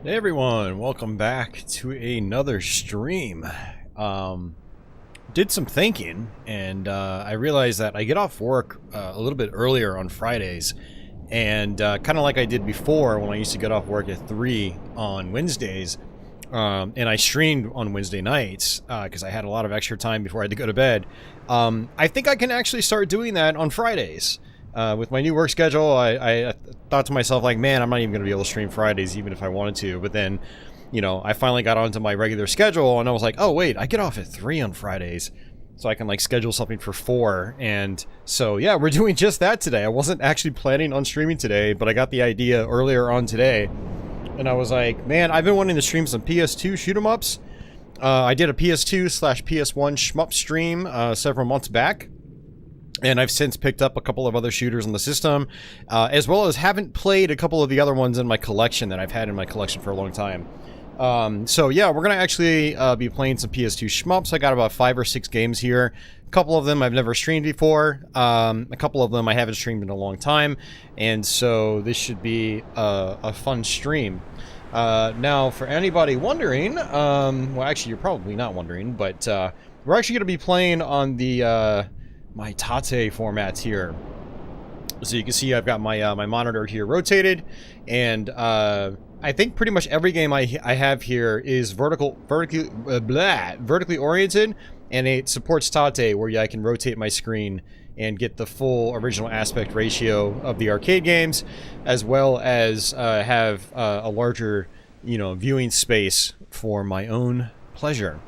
Hey everyone, welcome back to another stream. Did some thinking, and I realized that I get off work a little bit earlier on Fridays, and kind of like I did before when I used to get off work at 3 on Wednesdays, and I streamed on Wednesday nights because I had a lot of extra time before I had to go to bed. I think I can actually start doing that on Fridays. With my new work schedule, I thought to myself, like, man, I'm not even going to be able to stream Fridays even if I wanted to. But then, you know, I finally got onto my regular schedule, and I was like, oh, wait, I get off at 3 on Fridays. So I can, like, schedule something for 4. And so, yeah, we're doing just that today. I wasn't actually planning on streaming today, but I got the idea earlier on today. And I was like, man, I've been wanting to stream some PS2 SHMUPS. I did a PS2/PS1 SHMUP stream several months back. And I've since picked up a couple of other shooters on the system, as well as haven't played a couple of the other ones in my collection that I've had in my collection for a long time. So yeah, we're going to actually be playing some PS2 SHMUPS. I got about 5 or 6 games here. A couple of them I've never streamed before. A couple of them I haven't streamed in a long time. And so this should be a fun stream. Now, for anybody wondering, well, actually, you're probably not wondering, but we're actually going to be playing on the... my TATE formats here. So you can see I've got my my monitor here rotated, and I think pretty much every game I have here is vertically oriented, and it supports TATE, where I can rotate my screen and get the full original aspect ratio of the arcade games, as well as have a larger, you know, viewing space for my own pleasure.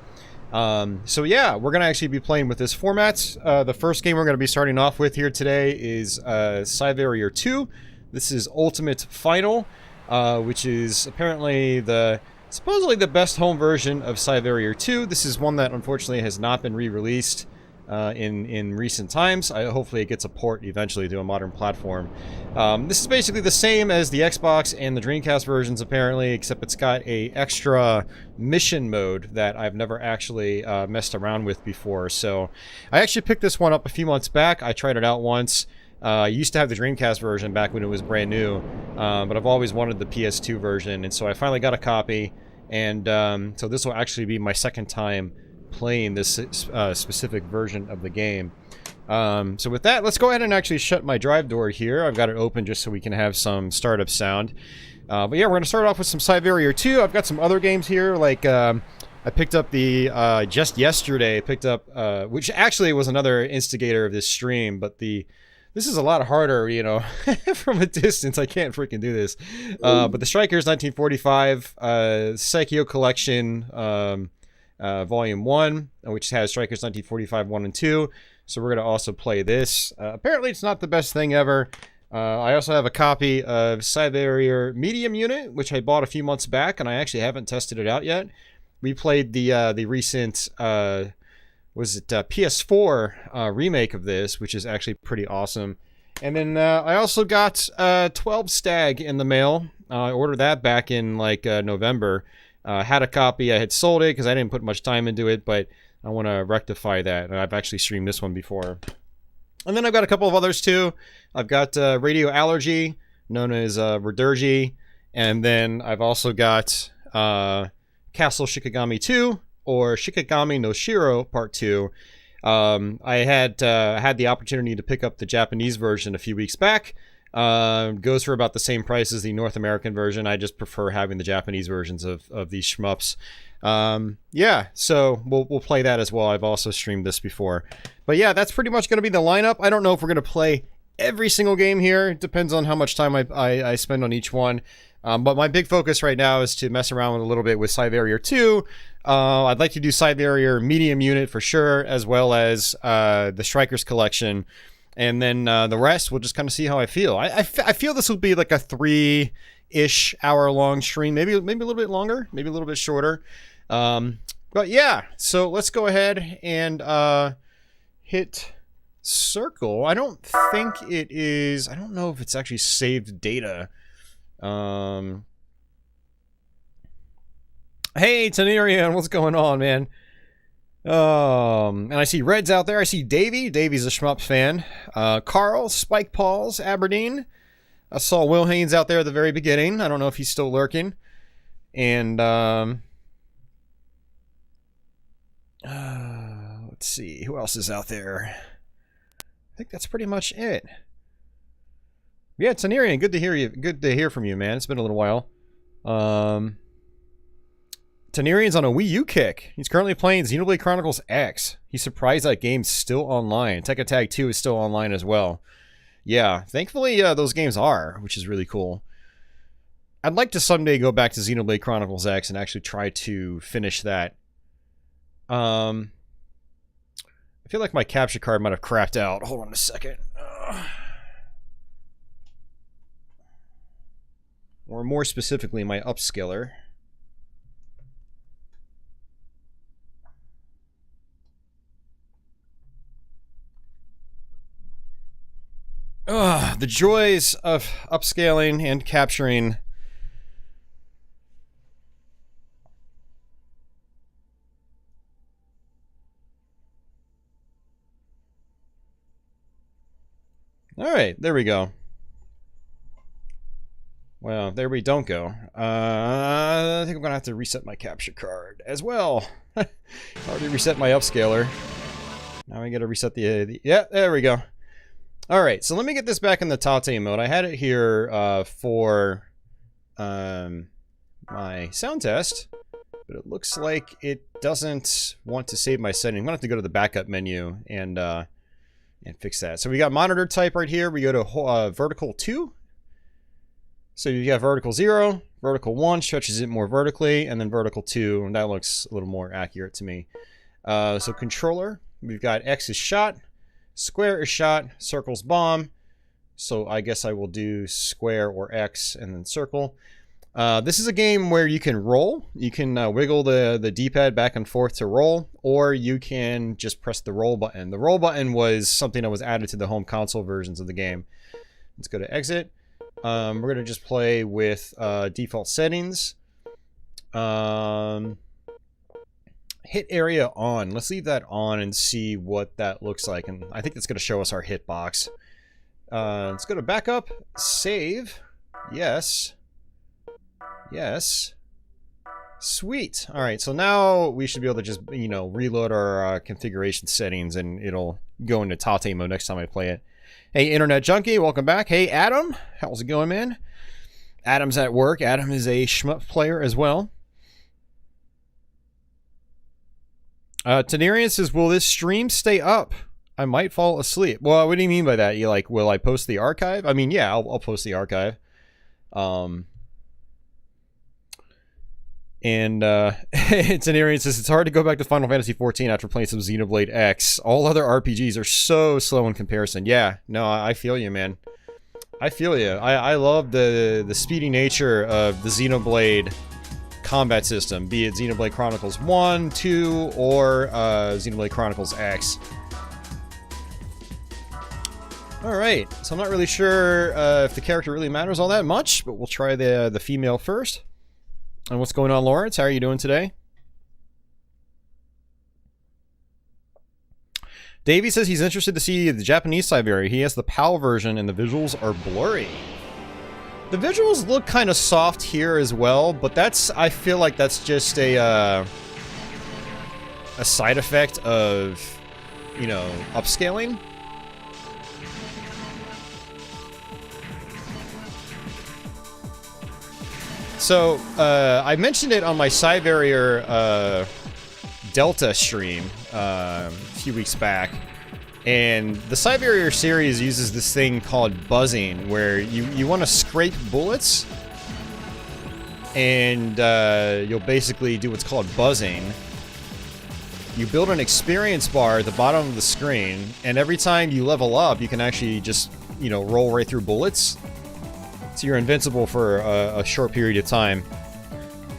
So yeah, we're going to actually be playing with this format. The first game we're going to be starting off with here today is Psyvariar 2. This is Ultimate Final, which is apparently supposedly the best home version of Psyvariar 2. This is one that unfortunately has not been re-released in recent times. Hopefully it gets a port eventually to a modern platform. This is basically the same as the Xbox and the Dreamcast versions apparently, except it's got a extra mission mode that I've never actually messed around with before. So I actually picked this one up a few months back. I tried it out once. I used to have the Dreamcast version back when it was brand new, but I've always wanted the PS2 version, and so I finally got a copy, and so this will actually be my second time playing this specific version of the game. So with that, let's go ahead and actually shut my drive door here. I've got it open just so we can have some startup sound. But yeah, we're going to start off with some Psyvariar 2. I've got some other games here, like I picked up the, just yesterday, I picked up, which actually was another instigator of this stream, but this is a lot harder, you know, from a distance. I can't freaking do this. But the Strikers 1945 Psikyo Collection, Volume 1, which has Strikers 1945 1 and 2. So we're going to also play this. Apparently it's not the best thing ever. I also have a copy of Psyvariar Medium Unit, which I bought a few months back, and I actually haven't tested it out yet. We played the recent, PS4 remake of this, which is actually pretty awesome. And then I also got XII Stag in the mail. I ordered that back in like November. Had a copy. I had sold it because I didn't put much time into it, but I want to rectify that. And I've actually streamed this one before. And then I've got a couple of others too. I've got Radio Allergy, known as Redurgy. And then I've also got Castle Shikigami 2, or Shikigami No Shiro Part 2. I had the opportunity to pick up the Japanese version a few weeks back. Goes for about the same price as the North American version. I just prefer having the Japanese versions of these shmups. Yeah, so we'll play that as well. I've also streamed this before. But yeah, that's pretty much going to be the lineup. I don't know if we're going to play every single game here. It depends on how much time I spend on each one. But my big focus right now is to mess around with a little bit with Psyvariar 2. I'd like to do Psyvariar Medium Unit for sure, as well as the Strikers Collection. And then the rest, we'll just kind of see how I feel. I feel this will be like a 3-ish hour long stream. Maybe a little bit longer, maybe a little bit shorter. But yeah, so let's go ahead and hit circle. I don't think it is. I don't know if it's actually saved data. Hey, Tanerian, what's going on, man? And I see Reds out there. I see Davey. Davey's a Shmups fan. Carl, Spike Pauls, Aberdeen. I saw Will Haynes out there at the very beginning. I don't know if he's still lurking. And let's see, who else is out there? I think that's pretty much it. Yeah, Tenerian, good to hear you. Good to hear from you, man. It's been a little while. Tenerian's on a Wii U kick. He's currently playing Xenoblade Chronicles X. He's surprised that game's still online. Tekken Tag 2 is still online as well. Yeah, thankfully those games are, which is really cool. I'd like to someday go back to Xenoblade Chronicles X and actually try to finish that. I feel like my capture card might have crapped out. Hold on a second. Or more specifically, my upscaler. The joys of upscaling and capturing. Alright, there we go. Well, there we don't go. I think I'm gonna have to reset my capture card as well. Already reset my upscaler. Now I gotta reset the yeah, there we go. Alright, so let me get this back in the TATE mode. I had it here for my sound test, but it looks like it doesn't want to save my setting. I'm gonna have to go to the backup menu and fix that. So we got monitor type right here. We go to vertical 2. So you got vertical 0, vertical 1 stretches it more vertically, and then vertical 2, and that looks a little more accurate to me. So controller, we've got X is shot, square is shot, circle's bomb. So I guess I will do square or X and then circle. This is a game where you can roll. You can wiggle the D-pad back and forth to roll, or you can just press the roll button. The roll button was something that was added to the home console versions of the game. Let's go to exit. We're going to just play with default settings. Hit area on. Let's leave that on and see what that looks like. And I think that's going to show us our hitbox. Let's go to backup. Save. Yes. Yes. Sweet. All right, so now we should be able to just, you know, reload our configuration settings, and it'll go into TATE mode next time I play it. Hey, Internet Junkie, welcome back. Hey, Adam. How's it going, man? Adam's at work. Adam is a shmup player as well. Tenerian says, will this stream stay up? I might fall asleep. Well, what do you mean by that? You like, will I post the archive? I mean, yeah, I'll post the archive. And Tenerian says, it's hard to go back to Final Fantasy XIV after playing some Xenoblade X. All other RPGs are so slow in comparison. Yeah, no, I feel you, man. I feel you. I love the speedy nature of the Xenoblade combat system, be it Xenoblade Chronicles 1, 2, or Xenoblade Chronicles X. Alright, so I'm not really sure if the character really matters all that much, but we'll try the female first. And what's going on, Lawrence? How are you doing today? Davey says he's interested to see the Japanese Psyvariar. He has the PAL version and the visuals are blurry. The visuals look kind of soft here as well, but that's, I feel like that's just a side effect of, you know, upscaling. So, I mentioned it on my Psyvariar Delta stream a few weeks back, and the Psyvariar series uses this thing called buzzing, where you want to scrape bullets, and you'll basically do what's called buzzing. You build an experience bar at the bottom of the screen, and every time you level up, you can actually just, you know, roll right through bullets. So you're invincible for a short period of time.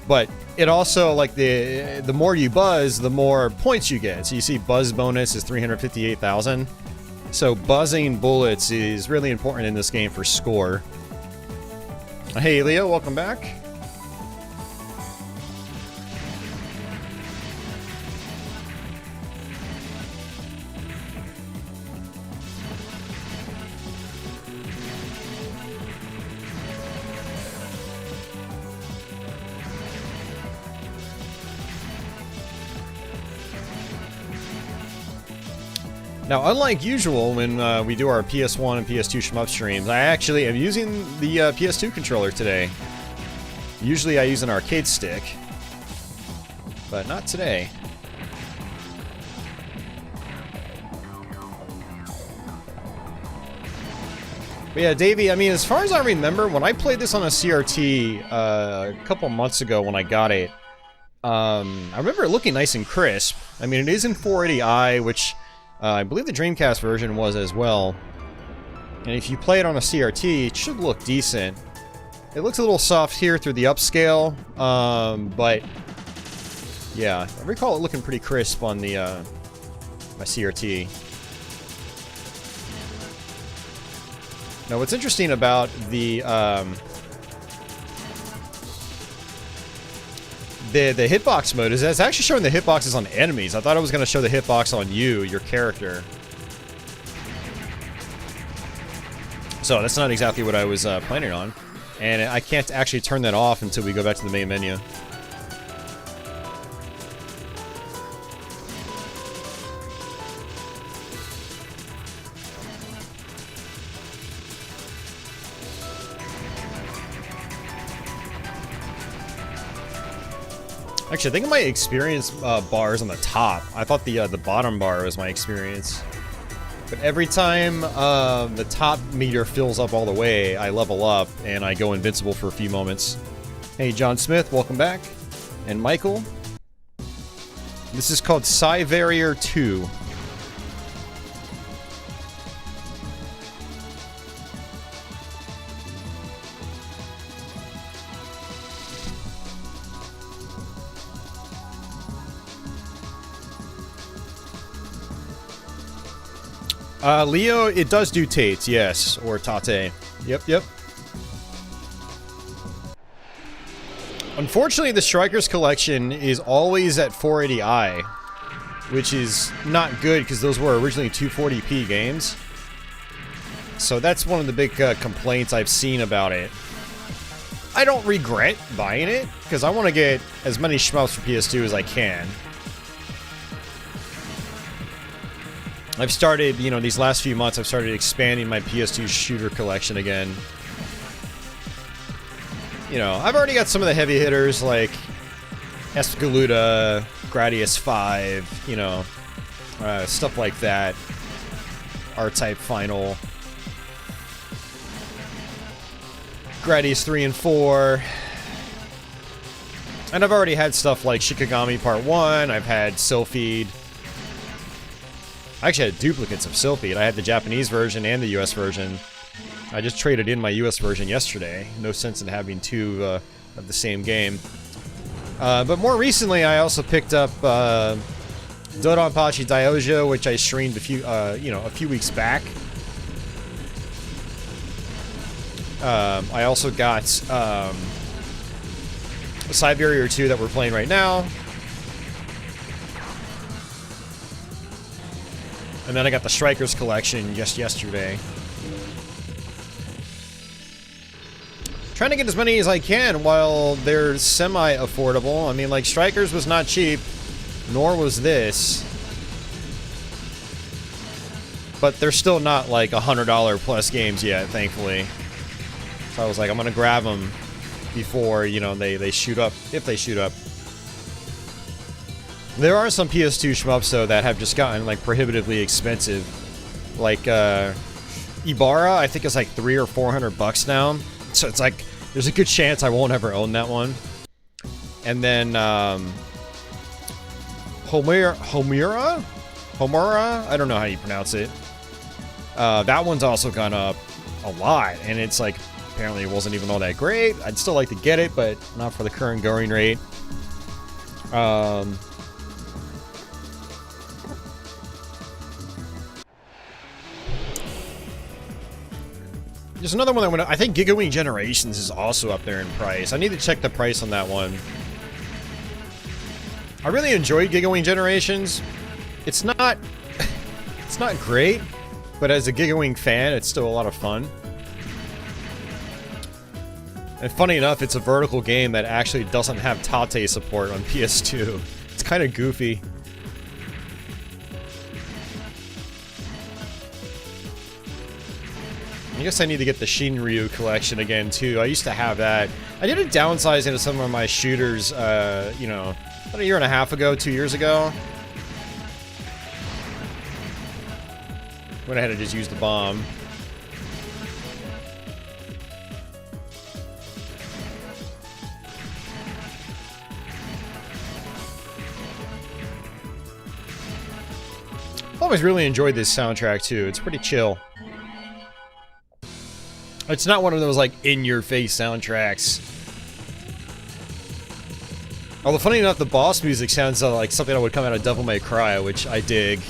But it also, like, the more you buzz, the more points you get. So you see buzz bonus is 358,000. So buzzing bullets is really important in this game for score. Hey Leo, welcome back. Now, unlike usual when we do our PS1 and PS2 shmup streams, I actually am using the PS2 controller today. Usually I use an arcade stick, but not today. But yeah, Davey, I mean, as far as I remember, when I played this on a CRT a couple months ago when I got it, I remember it looking nice and crisp. I mean, it is in 480i, which I believe the Dreamcast version was as well. And if you play it on a CRT, it should look decent. It looks a little soft here through the upscale, but yeah, I recall it looking pretty crisp on the my CRT. Now, what's interesting about the hitbox mode is that it's actually showing the hitboxes on enemies. I thought it was going to show the hitbox on you, your character. So that's not exactly what I was planning on. And I can't actually turn that off until we go back to the main menu. Actually, I think my experience bar is on the top. I thought the bottom bar was my experience. But every time the top meter fills up all the way, I level up and I go invincible for a few moments. Hey, John Smith, welcome back. And Michael. This is called Psyvariar 2. Leo, it does do TATE, yes, or TATE. Yep. Unfortunately, the Strikers collection is always at 480i, which is not good because those were originally 240p games. So that's one of the big complaints I've seen about it. I don't regret buying it because I want to get as many shmups for PS2 as I can. I've started, you know, these last few months, I've started expanding my PS2 shooter collection again. You know, I've already got some of the heavy hitters like Escaluda, Gradius 5, you know, stuff like that. R-Type Final. Gradius 3 and 4. And I've already had stuff like Shikigami Part 1, I've had Sylphid. I actually had duplicates of Sylphid. I had the Japanese version and the US version. I just traded in my US version yesterday. No sense in having two of the same game. But more recently, I also picked up Dodonpachi Daiojo, which I streamed a few weeks back. I also got Psyvariar 2 that we're playing right now. And then I got the Strikers collection just yesterday. Trying to get as many as I can while they're semi-affordable. I mean, like, Strikers was not cheap, nor was this. But they're still not, like, $100 plus games yet, thankfully. So I was like, I'm gonna grab them before, you know, they shoot up, if they shoot up. There are some PS2 shmups, though, that have just gotten, like, prohibitively expensive. Like, Ibarra, I think it's like $300 or $400 now. So it's like, there's a good chance I won't ever own that one. And then, Homura? I don't know how you pronounce it. That one's also gone up a lot, and it's like, apparently it wasn't even all that great. I'd still like to get it, but not for the current going rate. There's another one that went up. I think Gigawing Generations is also up there in price. I need to check the price on that one. I really enjoyed Gigawing Generations. It's not great, but as a Gigawing fan, it's still a lot of fun. And funny enough, it's a vertical game that actually doesn't have TATE support on PS2. It's kind of goofy. I guess I need to get the Shinryu collection again, too. I used to have that. I did a downsize into some of my shooters, you know, about a year and a half ago, 2 years ago. Went ahead and just used the bomb. I've always really enjoyed this soundtrack, too. It's pretty chill. It's not one of those, like, in-your-face soundtracks. Although, funny enough, the boss music sounds like something that would come out of Devil May Cry, which I dig.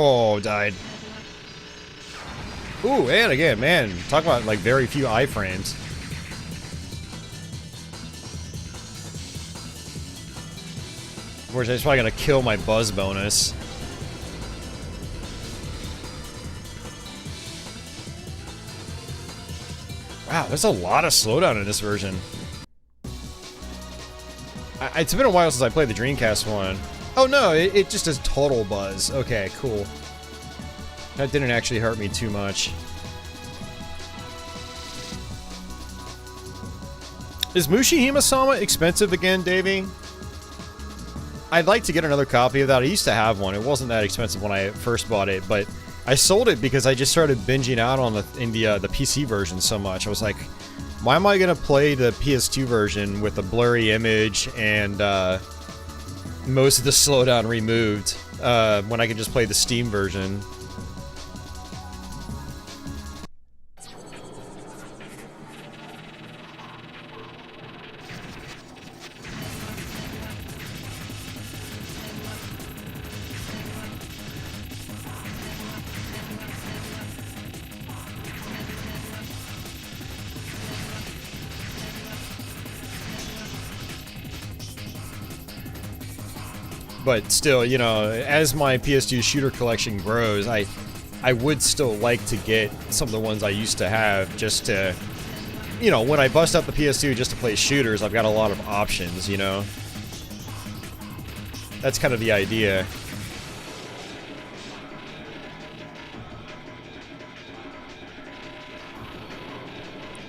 Oh, died. Ooh, and again, man, talk about, like, very few iframes. Whereas it's probably gonna kill my buzz bonus. Wow, there's a lot of slowdown in this version. It's been a while since I played the Dreamcast one. Oh no, it just does total buzz. Okay, cool. That didn't actually hurt me too much. Is Mushihima-sama expensive again, Davey? I'd like to get another copy of that. I used to have one. It wasn't that expensive when I first bought it, but I sold it because I just started binging out on the PC version so much. I was like, why am I gonna play the PS2 version with a blurry image and most of the slowdown removed when I can just play the Steam version? But still, you know, as my PS2 shooter collection grows, I would still like to get some of the ones I used to have just to, you know, when I bust out the PS2 just to play shooters, I've got a lot of options, you know? That's kind of the idea.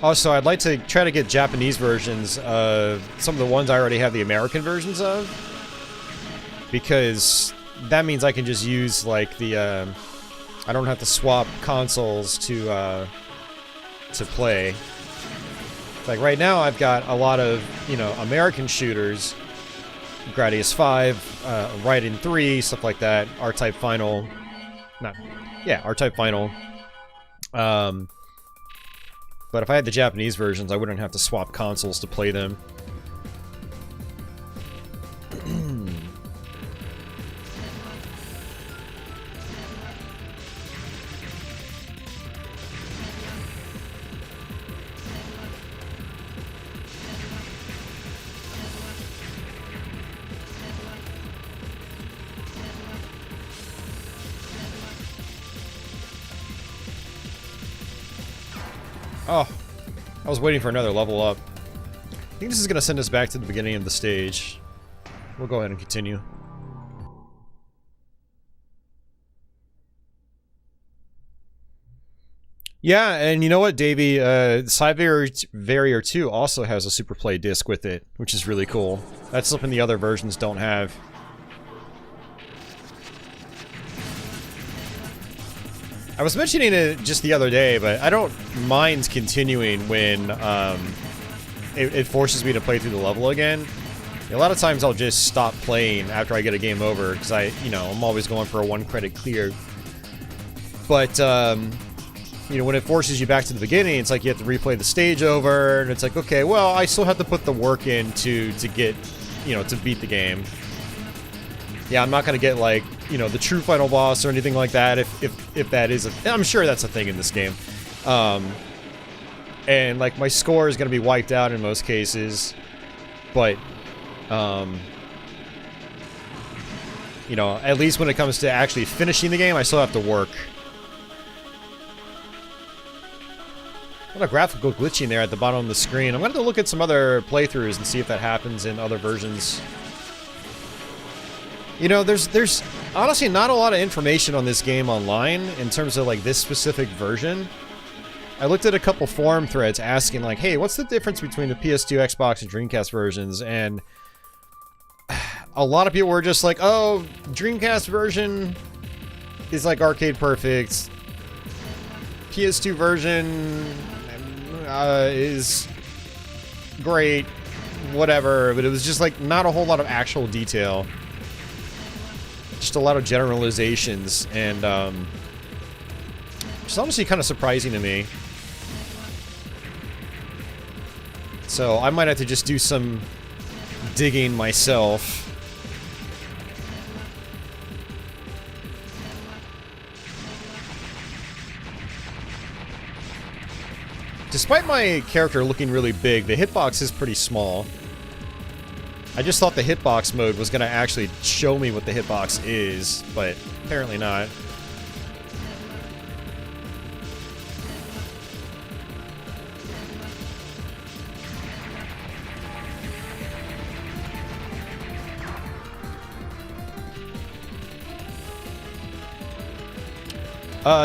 Also, I'd like to try to get Japanese versions of some of the ones I already have the American versions of. Because that means I can just use, like, the, I don't have to swap consoles to play. Like, right now I've got a lot of, you know, American shooters. Gradius 5, Raiden 3, stuff like that. R-Type Final. R-Type Final. But if I had the Japanese versions, I wouldn't have to swap consoles to play them. Oh, I was waiting for another level up. I think this is going to send us back to the beginning of the stage. We'll go ahead and continue. Yeah, and you know what, Davey? Psyvariar 2 also has a Super Play disc with it, which is really cool. That's something the other versions don't have. I was mentioning it just the other day, but I don't mind continuing when it forces me to play through the level again. A lot of times I'll just stop playing after I get a game over, because I'm always going for a 1-credit clear. But, you know, when it forces you back to the beginning, it's like you have to replay the stage over, and it's like, okay, well, I still have to put the work in to get, you know, to beat the game. Yeah, I'm not gonna get, like, you know, the true final boss or anything like that, if that is I'm sure that's a thing in this game. And, like, my score is gonna be wiped out in most cases, but, you know, at least when it comes to actually finishing the game, I still have to work. A lot of graphical glitching there at the bottom of the screen. I'm going to have to look at some other playthroughs and see if that happens in other versions. You know, there's honestly not a lot of information on this game online in terms of, like, this specific version. I looked at a couple forum threads asking, like, hey, what's the difference between the PS2, Xbox, and Dreamcast versions? And a lot of people were just like, oh, Dreamcast version is, like, arcade perfect. PS2 version is great, whatever, but it was just, like, not a whole lot of actual detail. Just a lot of generalizations, and it's honestly kind of surprising to me. So I might have to just do some digging myself. Despite my character looking really big, the hitbox is pretty small. I just thought the hitbox mode was going to actually show me what the hitbox is, but apparently not.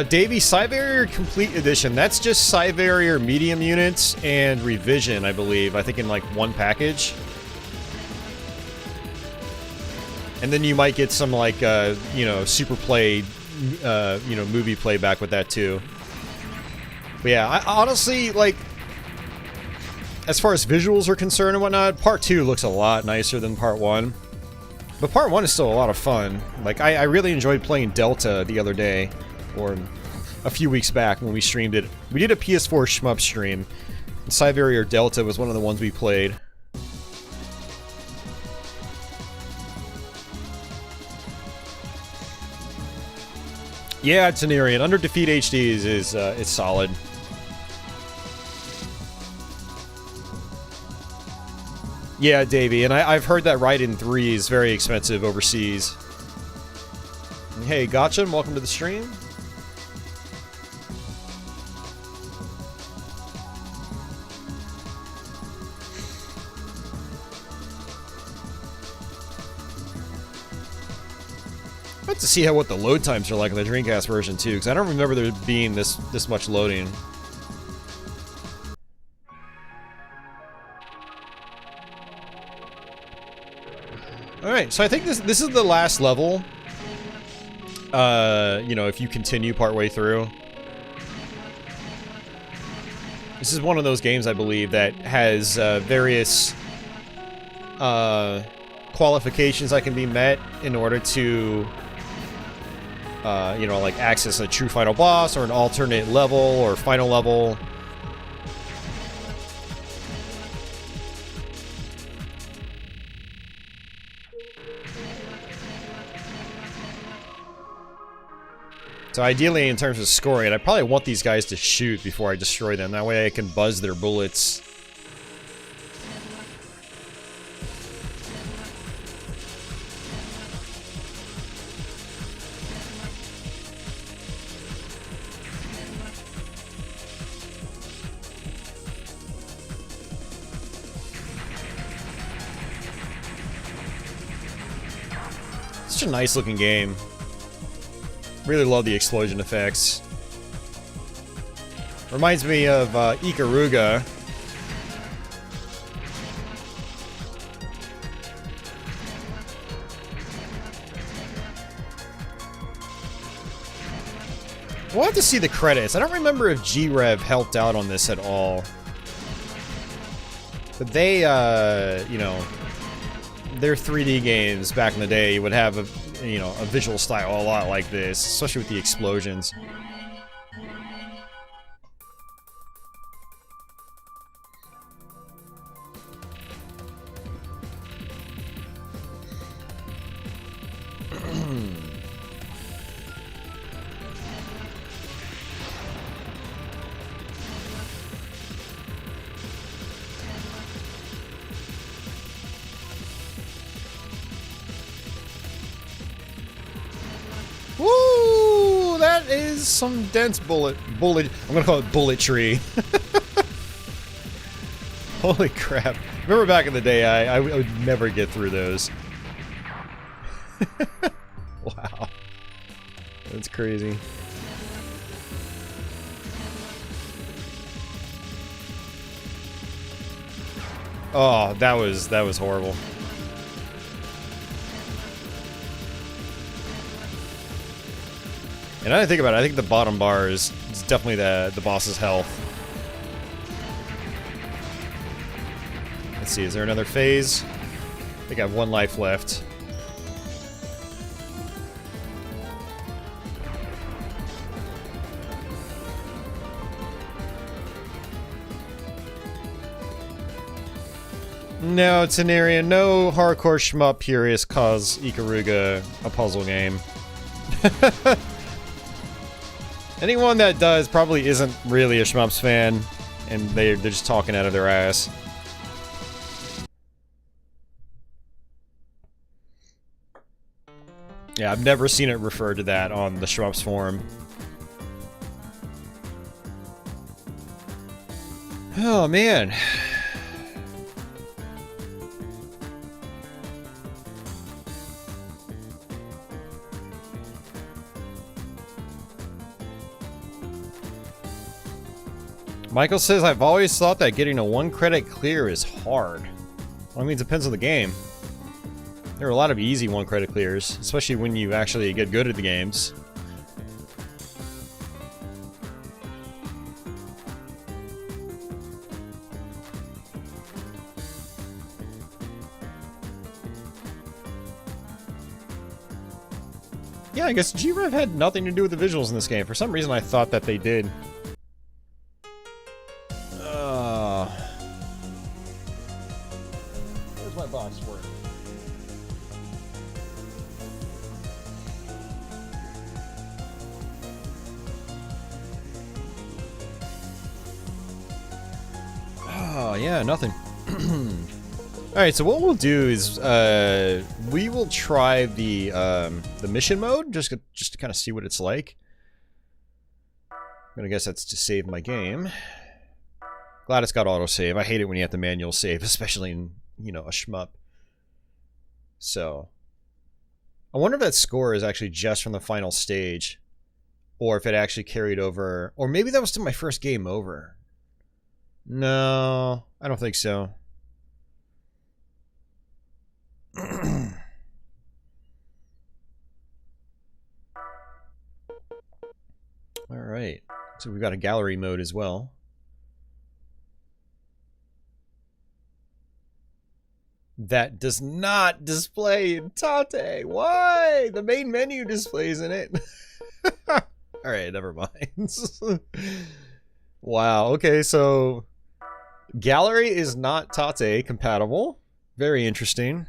Davey, Psyvariar Complete Edition. That's just Psyvariar medium units and revision, I believe. I think in like one package. And then you might get some like, you know, super play, you know, movie playback with that too. But yeah, I honestly, like, as far as visuals are concerned and whatnot, Part 2 looks a lot nicer than Part 1. But Part 1 is still a lot of fun. Like, I really enjoyed playing Delta the other day. Or a few weeks back when we streamed it. We did a PS4 SHMUPS stream. And Psyvariar Delta was one of the ones we played. Yeah, Tenerian. Under Defeat HD is solid. Yeah, Davey, and I've heard that Raiden 3 is very expensive overseas. Hey, Gotcha, and welcome to the stream. I'd like to see what the load times are like in the Dreamcast version too, because I don't remember there being this much loading. All right, so I think this is the last level. You know, if you continue partway through, this is one of those games I believe that has various qualifications that can be met in order to. You know, like access a true final boss or an alternate level or final level. So ideally, in terms of scoring, I probably want these guys to shoot before I destroy them. That way I can buzz their bullets. Such a nice looking game. Really love the explosion effects. Reminds me of Ikaruga. We'll have to see the credits. I don't remember if G-Rev helped out on this at all. But they, you know, their 3D games back in the day would have a, you know, a visual style a lot like this, especially with the explosions. is some dense bullet. I'm gonna call it bullet tree. Holy crap. Remember back in the day, I would never get through those. Wow. That's crazy. Oh, that was horrible. And I think about it, I think the bottom bar is definitely the boss's health. Let's see, is there another phase? I think I have 1 life left. No, it's an area. No hardcore shmup purists cause Ikaruga a puzzle game. Anyone that does probably isn't really a shmups fan, and they're just talking out of their ass. Yeah, I've never seen it referred to that on the shmups forum. Oh, man. Michael says, I've always thought that getting a 1 credit clear is hard. Well, I mean, it depends on the game. There are a lot of easy 1 credit clears, especially when you actually get good at the games. Yeah, I guess G-Rev had nothing to do with the visuals in this game. For some reason, I thought that they did. Where's my box for it? Oh, yeah, nothing. Alright, so what we'll do is, we will try the mission mode, just to kind of see what it's like. I'm gonna guess that's to save my game. Glad it's got autosave. I hate it when you have to manual save, especially in, you know, a shmup. So, I wonder if that score is actually just from the final stage, or if it actually carried over, or maybe that was to my first game over. No, I don't think so. Alright, so we've got a gallery mode as well. That does not display in TATE. Why? The main menu displays in it. Alright, never mind. Wow, okay, so gallery is not TATE compatible. Very interesting.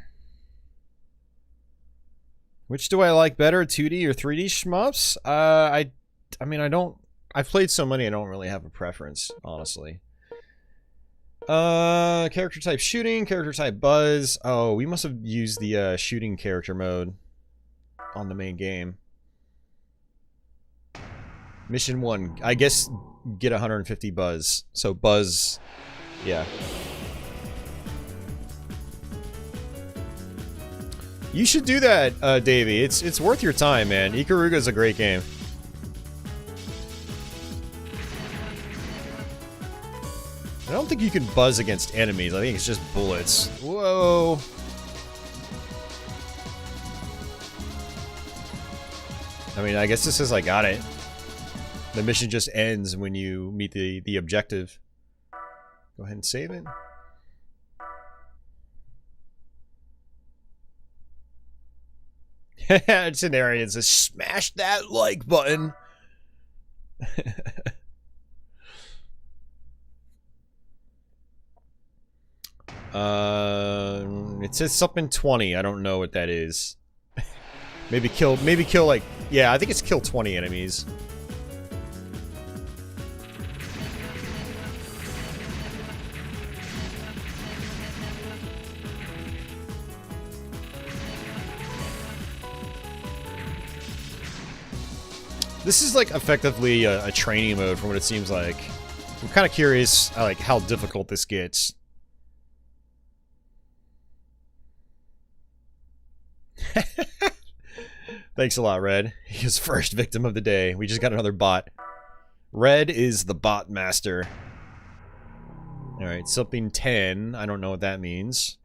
Which do I like better, 2D or 3D shmups? I mean, I've played so many, I don't really have a preference, honestly. Character type shooting, character type buzz. Oh, we must have used the shooting character mode on the main game. Mission 1, I guess get 150 buzz. So buzz, yeah. You should do that, Davey. It's worth your time, man. Ikaruga's a great game. I don't think you can buzz against enemies. I think it's just bullets. Whoa. I mean, I guess this says I got it. The mission just ends when you meet the objective. Go ahead and save it. Genarian says, smash that like button. It says something 20. I don't know what that is. maybe kill like, yeah, I think it's kill 20 enemies. This is like effectively a training mode from what it seems like. I'm kind of curious like how difficult this gets. Thanks a lot, Red. His first victim of the day. We just got another bot. Red is the bot master. Alright, something 10. I don't know what that means.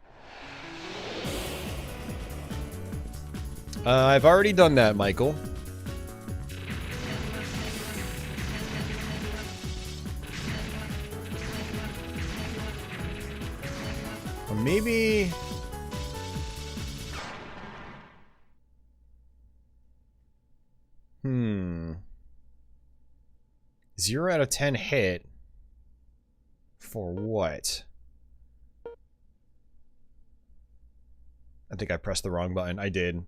I've already done that, Michael. Or maybe... 0 out of 10 hit. For what? I think I pressed the wrong button. I did.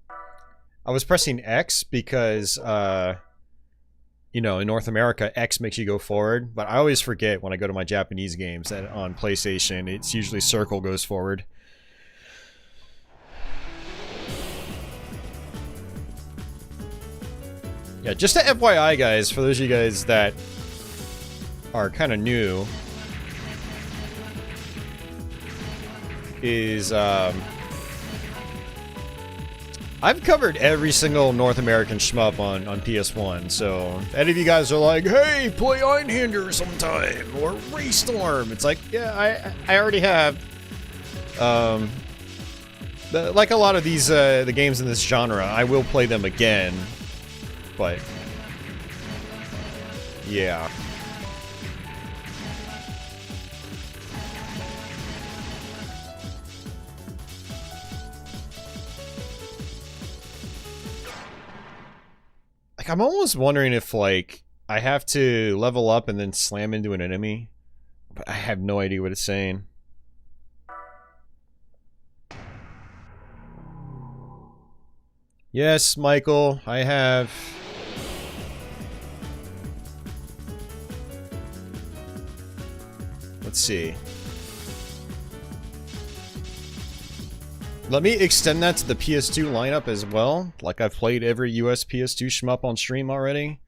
I was pressing X because, you know, in North America, X makes you go forward. But I always forget when I go to my Japanese games that on PlayStation, it's usually circle goes forward. Yeah, just a FYI, guys, for those of you guys that are kind of new, is, I've covered every single North American shmup on PS1, so if any of you guys are like, hey, play Einhander sometime, or Raystorm, it's like, yeah, I already have. Like a lot of these, the games in this genre, I will play them again, but, yeah. Like, I'm almost wondering if, like, I have to level up and then slam into an enemy. But I have no idea what it's saying. Yes, Michael, I have. Let's see. Let me extend that to the PS2 lineup as well. Like I've played every US PS2 shmup on stream already.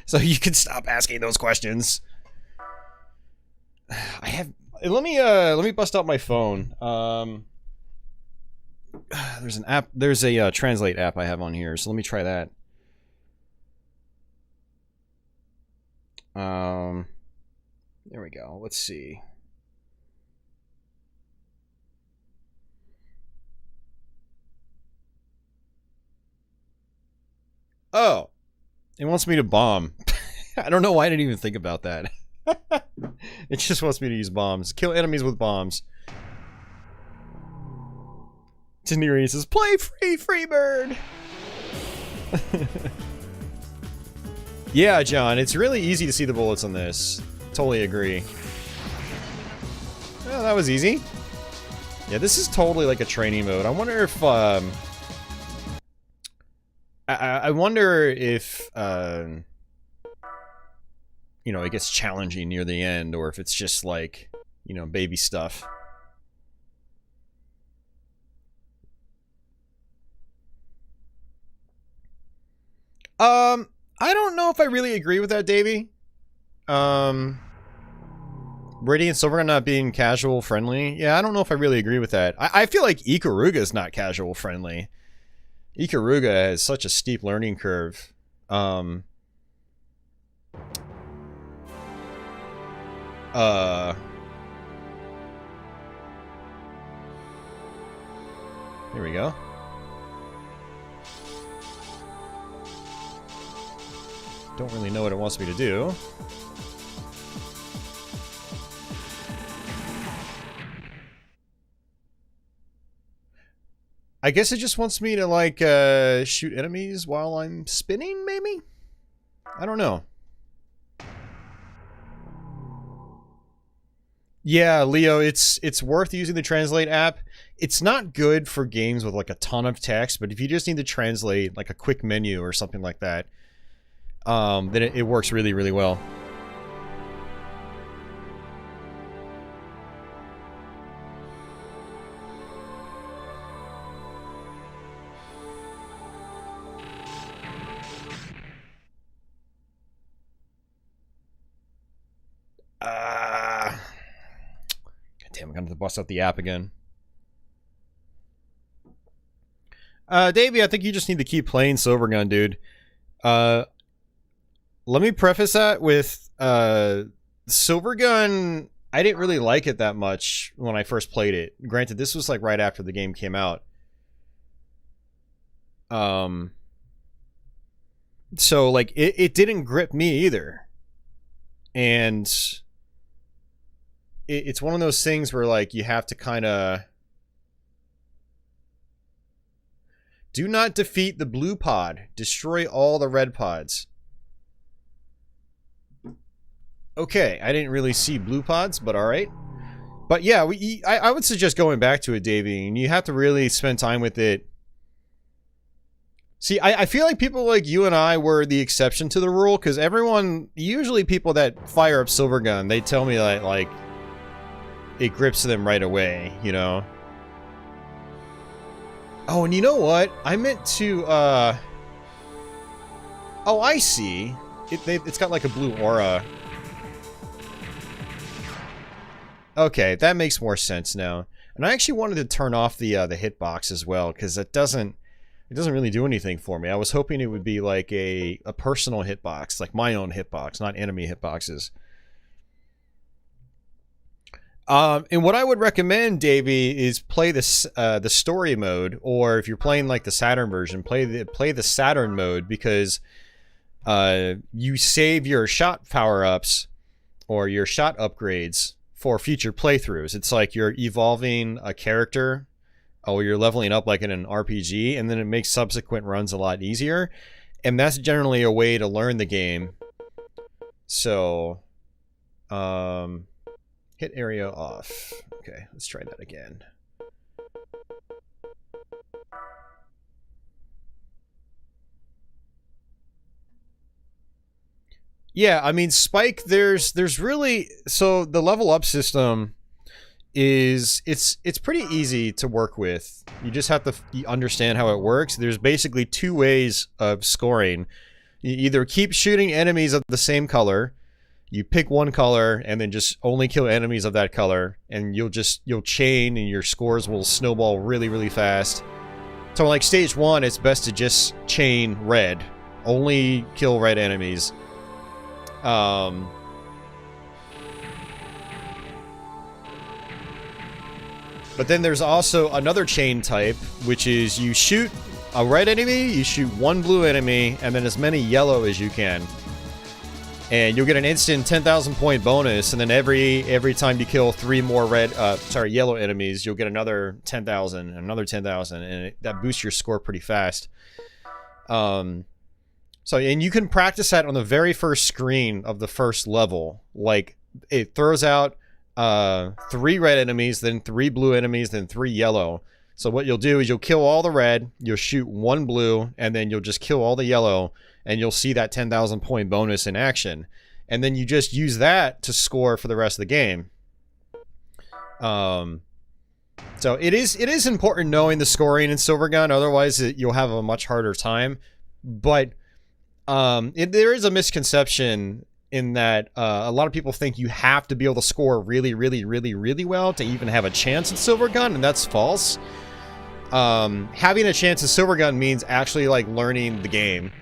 So you can stop asking those questions. I have. Let me bust out my phone. There's an app. There's a translate app I have on here. So let me try that. There we go. Let's see. Oh, it wants me to bomb. I don't know why I didn't even think about that. It just wants me to use bombs. Kill enemies with bombs. Taniri says, play free, Freebird! Yeah, John, it's really easy to see the bullets on this. Totally agree. Well, that was easy. Yeah, this is totally like a training mode. I wonder if, I wonder if, you know, it gets challenging near the end, or if it's just like, you know, baby stuff. I don't know if I really agree with that, Davey. Radiant Silver not being casual friendly. Yeah, I don't know if I really agree with that. I feel like Ikaruga is not casual friendly. Ikaruga has such a steep learning curve. Here we go. Don't really know what it wants me to do. I guess it just wants me to, like, shoot enemies while I'm spinning, maybe? I don't know. Yeah, Leo, it's worth using the Translate app. It's not good for games with, like, a ton of text, but if you just need to translate, like, a quick menu or something like that, then it works really, really well. gonna have to bust out the app again. Davey, I think you just need to keep playing Silvergun, dude. Let me preface that with Silvergun. I didn't really like it that much when I first played it. Granted, this was like right after the game came out. So like it didn't grip me either. And it's one of those things where like you have to kind of do not defeat the blue pod. Destroy all the red pods. Okay, I didn't really see blue pods, but all right. But yeah, I would suggest going back to it, Davey, and you have to really spend time with it. See, I feel like people like you and I were the exception to the rule, because everyone, usually people that fire up Silvergun, they tell me that, like, it grips them right away, you know? Oh, and you know what? I meant to, oh, I see. It's got like a blue aura. Okay, that makes more sense now. And I actually wanted to turn off the hitbox as well, because it doesn't really do anything for me. I was hoping it would be like a personal hitbox, like my own hitbox, not enemy hitboxes. And what I would recommend, Davey, is play the story mode, or if you're playing like the Saturn version, play the Saturn mode, because you save your shot power-ups or your shot upgrades for future playthroughs. It's like you're evolving a character, or you're leveling up like in an RPG, and then it makes subsequent runs a lot easier. And that's generally a way to learn the game. So, hit area off. Okay, let's try that again. Yeah, I mean, Spike, there's really, so the level up system is, it's pretty easy to work with. You just have to understand how it works. There's basically two ways of scoring. You either keep shooting enemies of the same color, you pick one color and then just only kill enemies of that color, and you'll chain and your scores will snowball really, really fast. So like stage 1, it's best to just chain red. Only kill red enemies. But then there's also another chain type, which is you shoot a red enemy, you shoot one blue enemy, and then as many yellow as you can. And you'll get an instant 10,000 point bonus, and then every time you kill 3 more yellow enemies, you'll get another 10,000, another 10,000, and that boosts your score pretty fast. And you can practice that on the very first screen of the first level. Like, it throws out 3 red enemies, then 3 blue enemies, then 3 yellow. So what you'll do is you'll kill all the red, you'll shoot 1 blue, and then you'll just kill all the yellow, and you'll see that 10,000 point bonus in action. And then you just use that to score for the rest of the game. So it is important knowing the scoring in Silvergun, otherwise you'll have a much harder time. But there is a misconception in that a lot of people think you have to be able to score really, really, really, really well to even have a chance at Silvergun, and that's false. Having a chance at Silvergun means actually like learning the game.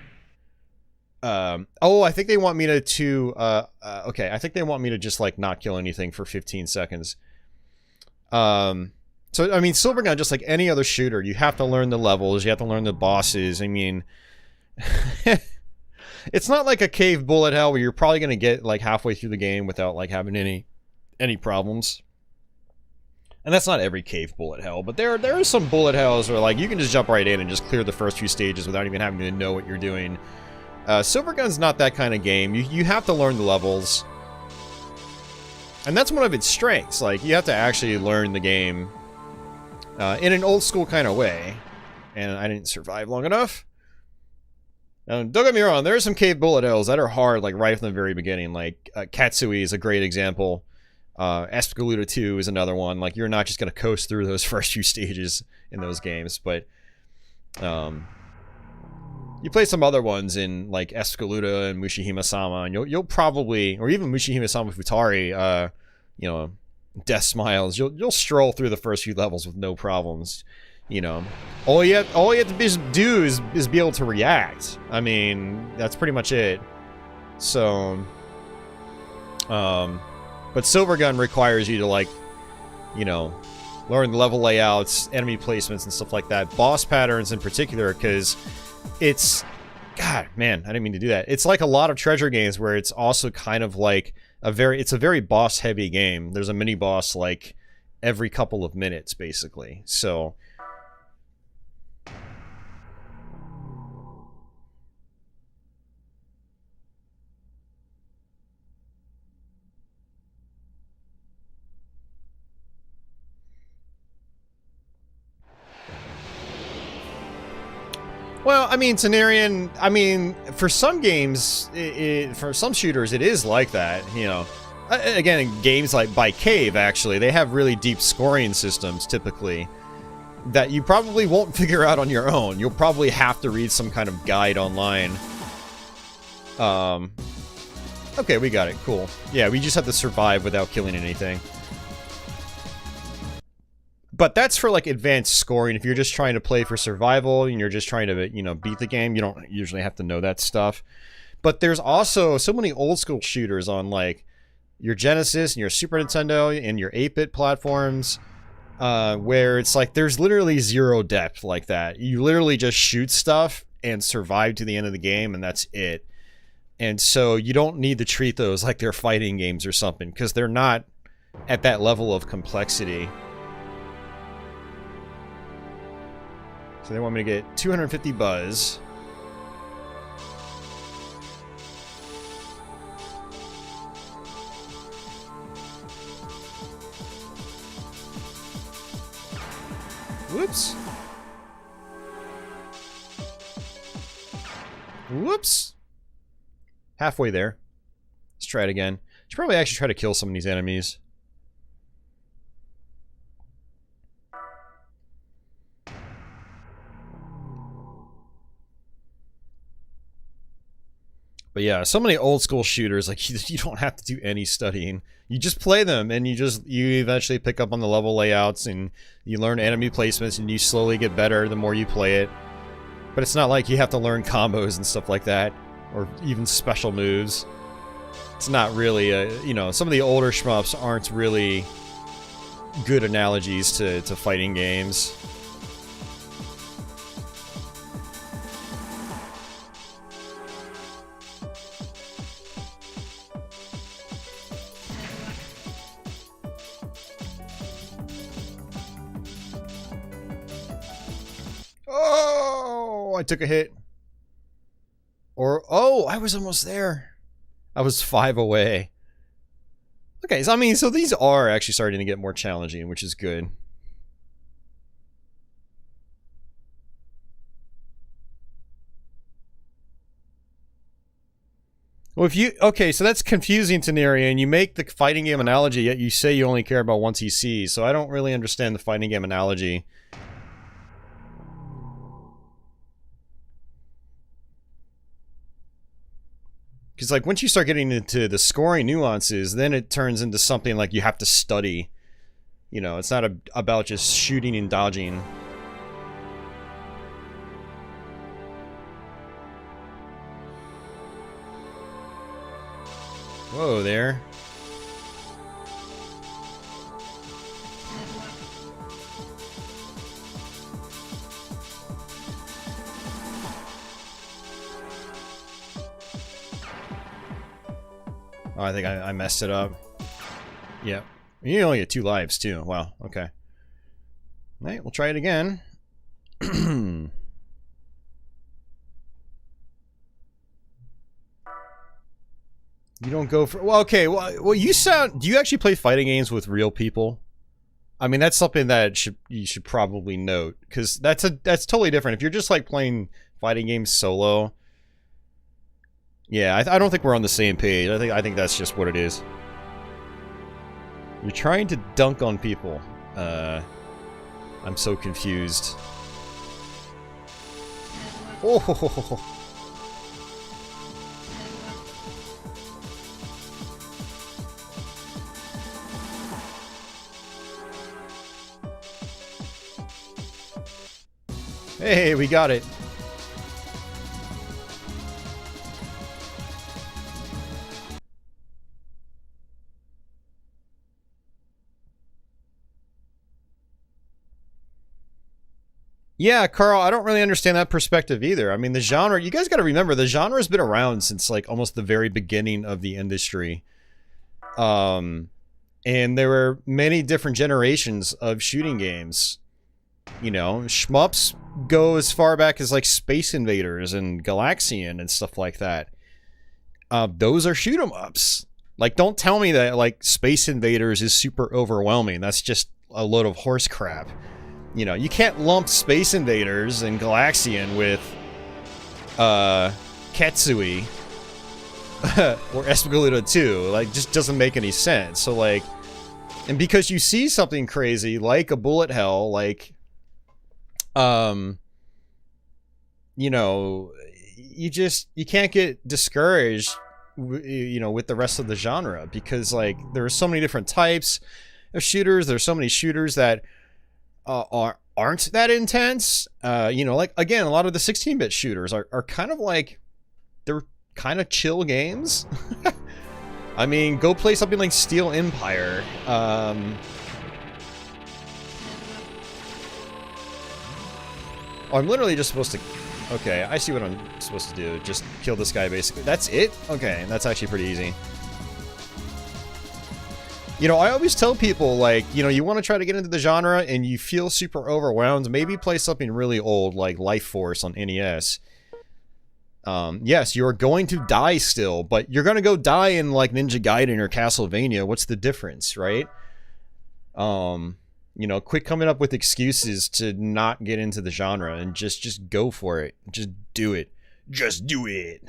Oh, I think they want me okay, I think they want me to just like not kill anything for 15 seconds. So I mean, Silvergun, just like any other shooter, you have to learn the levels, you have to learn the bosses. I mean, it's not like a cave bullet hell where you're probably going to get like halfway through the game without like having any problems. And that's not every cave bullet hell, but there are some bullet hells where like you can just jump right in and just clear the first few stages without even having to know what you're doing. Silvergun's not that kind of game. You have to learn the levels. And that's one of its strengths. Like, you have to actually learn the game in an old school kind of way. And I didn't survive long enough. Now, don't get me wrong, there are some cave bullet hells that are hard, like, right from the very beginning. Like, Katsui is a great example. Escaluda 2 is another one. Like, you're not just going to coast through those first few stages in those games. But, you play some other ones in, like, Escaluda and Mushihima-sama, and you'll probably, or even Mushihima-sama Futari, you know, death smiles. You'll stroll through the first few levels with no problems. You know, all you have to do is be able to react. I mean, that's pretty much it. So, but Silvergun requires you to, like, you know, learn the level layouts, enemy placements, and stuff like that. Boss patterns in particular, because it's, God, man, I didn't mean to do that. It's like a lot of treasure games where it's also kind of like it's a very boss-heavy game. There's a mini-boss, like, every couple of minutes, basically. So, well, I mean, Tenarian, I mean, for some games, for some shooters, it is like that, you know. Again, in games like by Cave, actually, they have really deep scoring systems, typically, that you probably won't figure out on your own. You'll probably have to read some kind of guide online. Okay, we got it. Cool. Yeah, we just have to survive without killing anything. But that's for, like, advanced scoring. If you're just trying to play for survival and you're just trying to, you know, beat the game, you don't usually have to know that stuff. But there's also so many old school shooters on, like, your Genesis and your Super Nintendo and your 8-bit platforms, where it's like there's literally zero depth like that. You literally just shoot stuff and survive to the end of the game, and that's it. And so you don't need to treat those like they're fighting games or something, because they're not at that level of complexity. So they want me to get 250 buzz. Whoops. Whoops. Halfway there. Let's try it again. Should probably actually try to kill some of these enemies. But yeah, so many old school shooters, like, you don't have to do any studying. You just play them, and you eventually pick up on the level layouts, and you learn enemy placements, and you slowly get better the more you play it. But it's not like you have to learn combos and stuff like that, or even special moves. It's not really you know, some of the older shmups aren't really good analogies to fighting games. Oh, I took a hit. Or, oh, I was almost there. I was 5 away. Okay, so I mean, so these are actually starting to get more challenging, which is good. Well, if you, okay, so that's confusing, Tenaria, and you make the fighting game analogy, yet you say you only care about 1TC, so I don't really understand the fighting game analogy. Because, like, once you start getting into the scoring nuances, then it turns into something like you have to study. You know, it's not about just shooting and dodging. Whoa there. Oh, I think I messed it up. Yeah. You only get 2 lives, too. Wow, okay. Alright, we'll try it again. You don't go for... Well, okay, well, you sound... Do you actually play fighting games with real people? I mean, that's something that you should probably note, because that's totally different. If you're just, like, playing fighting games solo... Yeah, I don't think we're on the same page. I think that's just what it is. You're trying to dunk on people. I'm so confused. Oh. Hey, we got it. Yeah, Carl, I don't really understand that perspective either. I mean, the genre, you guys got to remember, the genre has been around since like almost the very beginning of the industry. And there were many different generations of shooting games. You know, shmups go as far back as like Space Invaders and Galaxian and stuff like that. Those are shoot 'em ups. Like, don't tell me that like Space Invaders is super overwhelming. That's just a load of horse crap. You know, you can't lump Space Invaders and Galaxian with Ketsui or Espagaluda 2. Like, just doesn't make any sense. So like, and because you see something crazy like a bullet hell, like you know, you can't get discouraged, you know, with the rest of the genre, because like there are so many different types of shooters. There's so many shooters that aren't that intense. You know, like, again, a lot of the 16-bit shooters are kind of like, they're kind of chill games. I mean, go play something like Steel Empire. Oh, I'm literally just supposed to... Okay, I see what I'm supposed to do. Just kill this guy, basically. That's it? Okay, that's actually pretty easy. You know, I always tell people, like, you know, you want to try to get into the genre and you feel super overwhelmed, maybe play something really old, like Life Force on NES. Yes, you're going to die still, but you're going to go die in, like, Ninja Gaiden or Castlevania. What's the difference, right? You know, quit coming up with excuses to not get into the genre and just go for it. Just do it. Just do it.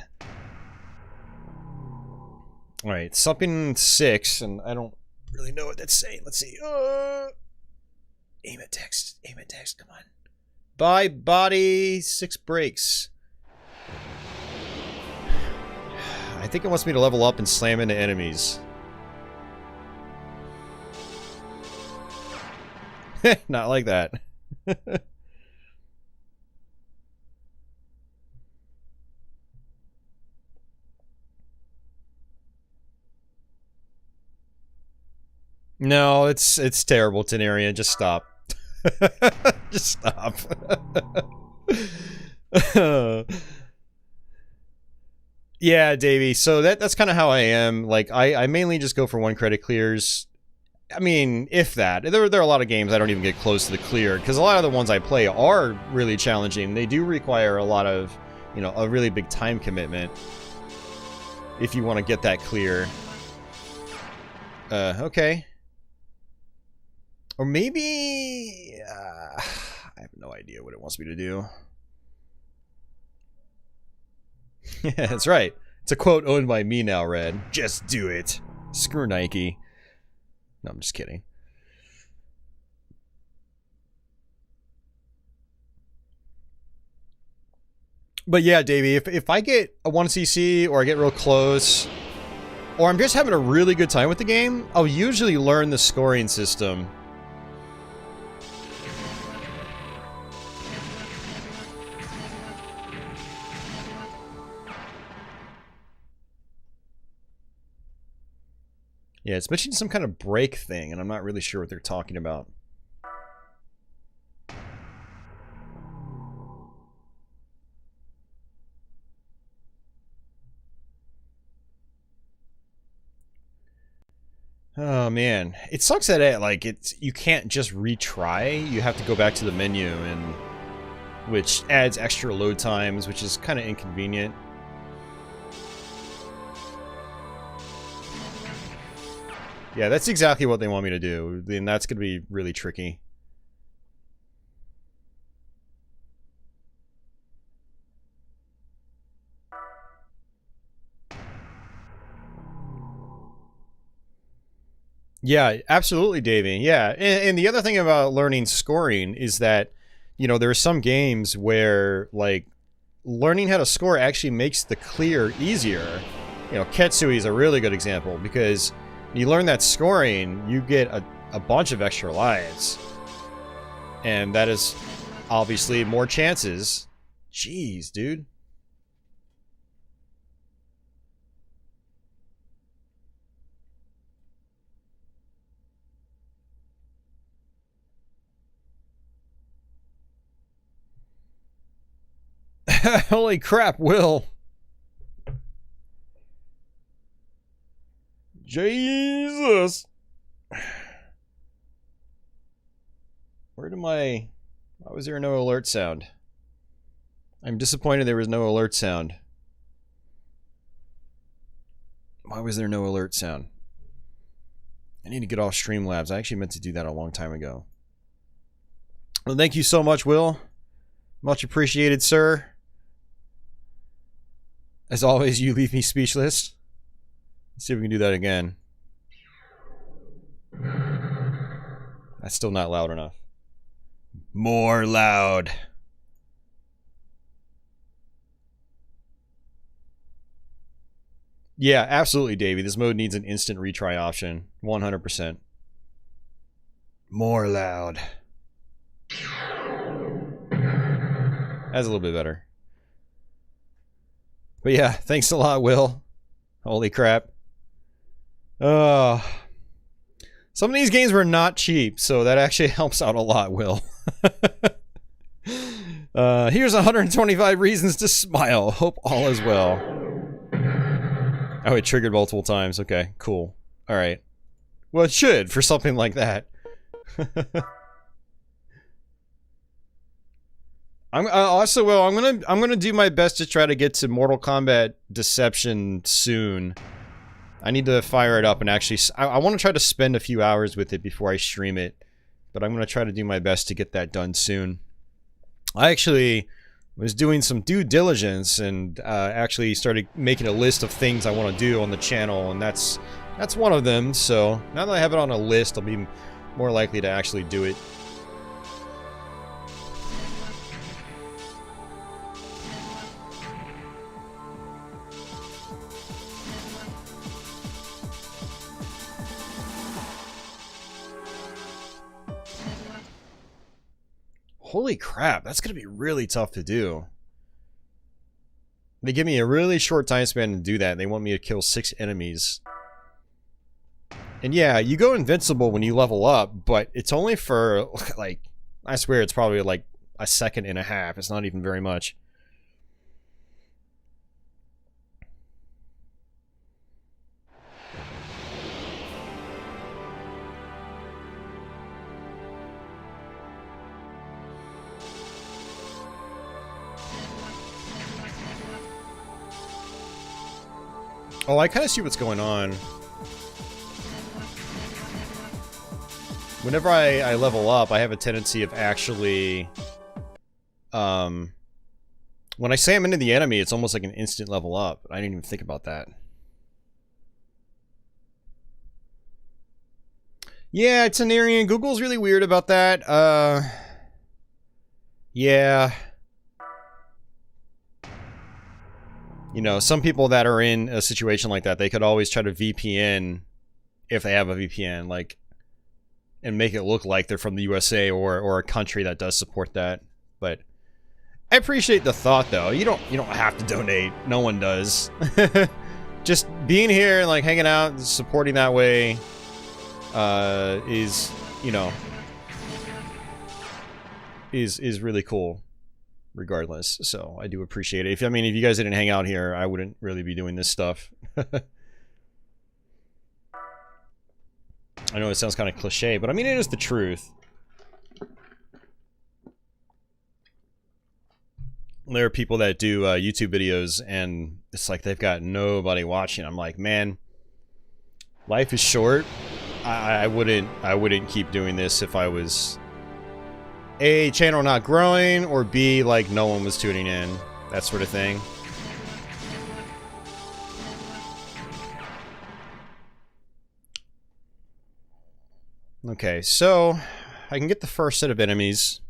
Alright, something 6, and I don't really know what that's saying. Let's see. Aim at text. Aim at text. Come on. Buy body 6 breaks. I think it wants me to level up and slam into enemies. Not like that. No, it's terrible, Tenaria. Just stop. Just stop. Yeah, Davey. So that's kind of how I am. Like, I mainly just go for 1 credit clears. I mean, if that. There are a lot of games I don't even get close to the clear, because a lot of the ones I play are really challenging. They do require a lot of, you know, a really big time commitment if you want to get that clear. Okay. Or maybe... I have no idea what it wants me to do. Yeah, that's right. It's a quote owned by me now, Red. Just do it. Screw Nike. No, I'm just kidding. But yeah, Davey, if I get a 1cc or I get real close, or I'm just having a really good time with the game, I'll usually learn the scoring system. Yeah, it's mentioning some kind of break thing, and I'm not really sure what they're talking about. Oh man, it sucks that you can't just retry. You have to go back to the menu, and which adds extra load times, which is kind of inconvenient. Yeah, that's exactly what they want me to do, and that's going to be really tricky. Yeah, absolutely, Davey. Yeah, and the other thing about learning scoring is that, you know, there are some games where, like, learning how to score actually makes the clear easier. You know, Ketsui is a really good example, because you learn that scoring, you get a bunch of extra lives. And that is obviously more chances. Jeez, dude. Holy crap, Will. Jesus. Where did my... Why was there no alert sound? I'm disappointed there was no alert sound. Why was there no alert sound? I need to get off Streamlabs. I actually meant to do that a long time ago. Well, thank you so much, Will. Much appreciated, sir. As always, you leave me speechless. Let's see if we can do that again. That's still not loud enough. More loud. Yeah, absolutely, Davey. This mode needs an instant retry option. 100%. More loud. That's a little bit better. But yeah, thanks a lot, Will. Holy crap. Some of these games were not cheap, so that actually helps out a lot, Will. Here's 125 reasons to smile. Hope all is well. Oh, it triggered multiple times. Okay, cool. Alright. Well, it should, for something like that. I'm gonna do my best to try to get to Mortal Kombat Deception soon. I need to fire it up and actually... I want to try to spend a few hours with it before I stream it. But I'm going to try to do my best to get that done soon. I actually was doing some due diligence and actually started making a list of things I want to do on the channel. And that's one of them. So now that I have it on a list, I'll be more likely to actually do it. Holy crap, that's gonna be really tough to do. They give me a really short time span to do that. They want me to kill 6 enemies. And yeah, you go invincible when you level up, but it's only for, like, I swear it's probably like a second and a half. It's not even very much. Oh, I kind of see what's going on. Whenever I level up, I have a tendency of actually... when I say I'm into the enemy, it's almost like an instant level up. I didn't even think about that. Yeah, it's Anarian. Google's really weird about that. Yeah... You know, some people that are in a situation like that, they could always try to VPN if they have a VPN, like, and make it look like they're from the USA or a country that does support that. But I appreciate the thought, though. You don't have to donate. No one does. Just being here and like hanging out, and supporting that way, is, you know, is really cool. Regardless, so I do appreciate it. I mean, if you guys didn't hang out here, I wouldn't really be doing this stuff. I know it sounds kind of cliche, but I mean, it is the truth. There are people that do YouTube videos, and it's like they've got nobody watching. I'm like, man, life is short. I wouldn't keep doing this if I was... A, channel not growing, or B, like, no one was tuning in. That sort of thing. Okay, so I can get the first set of enemies.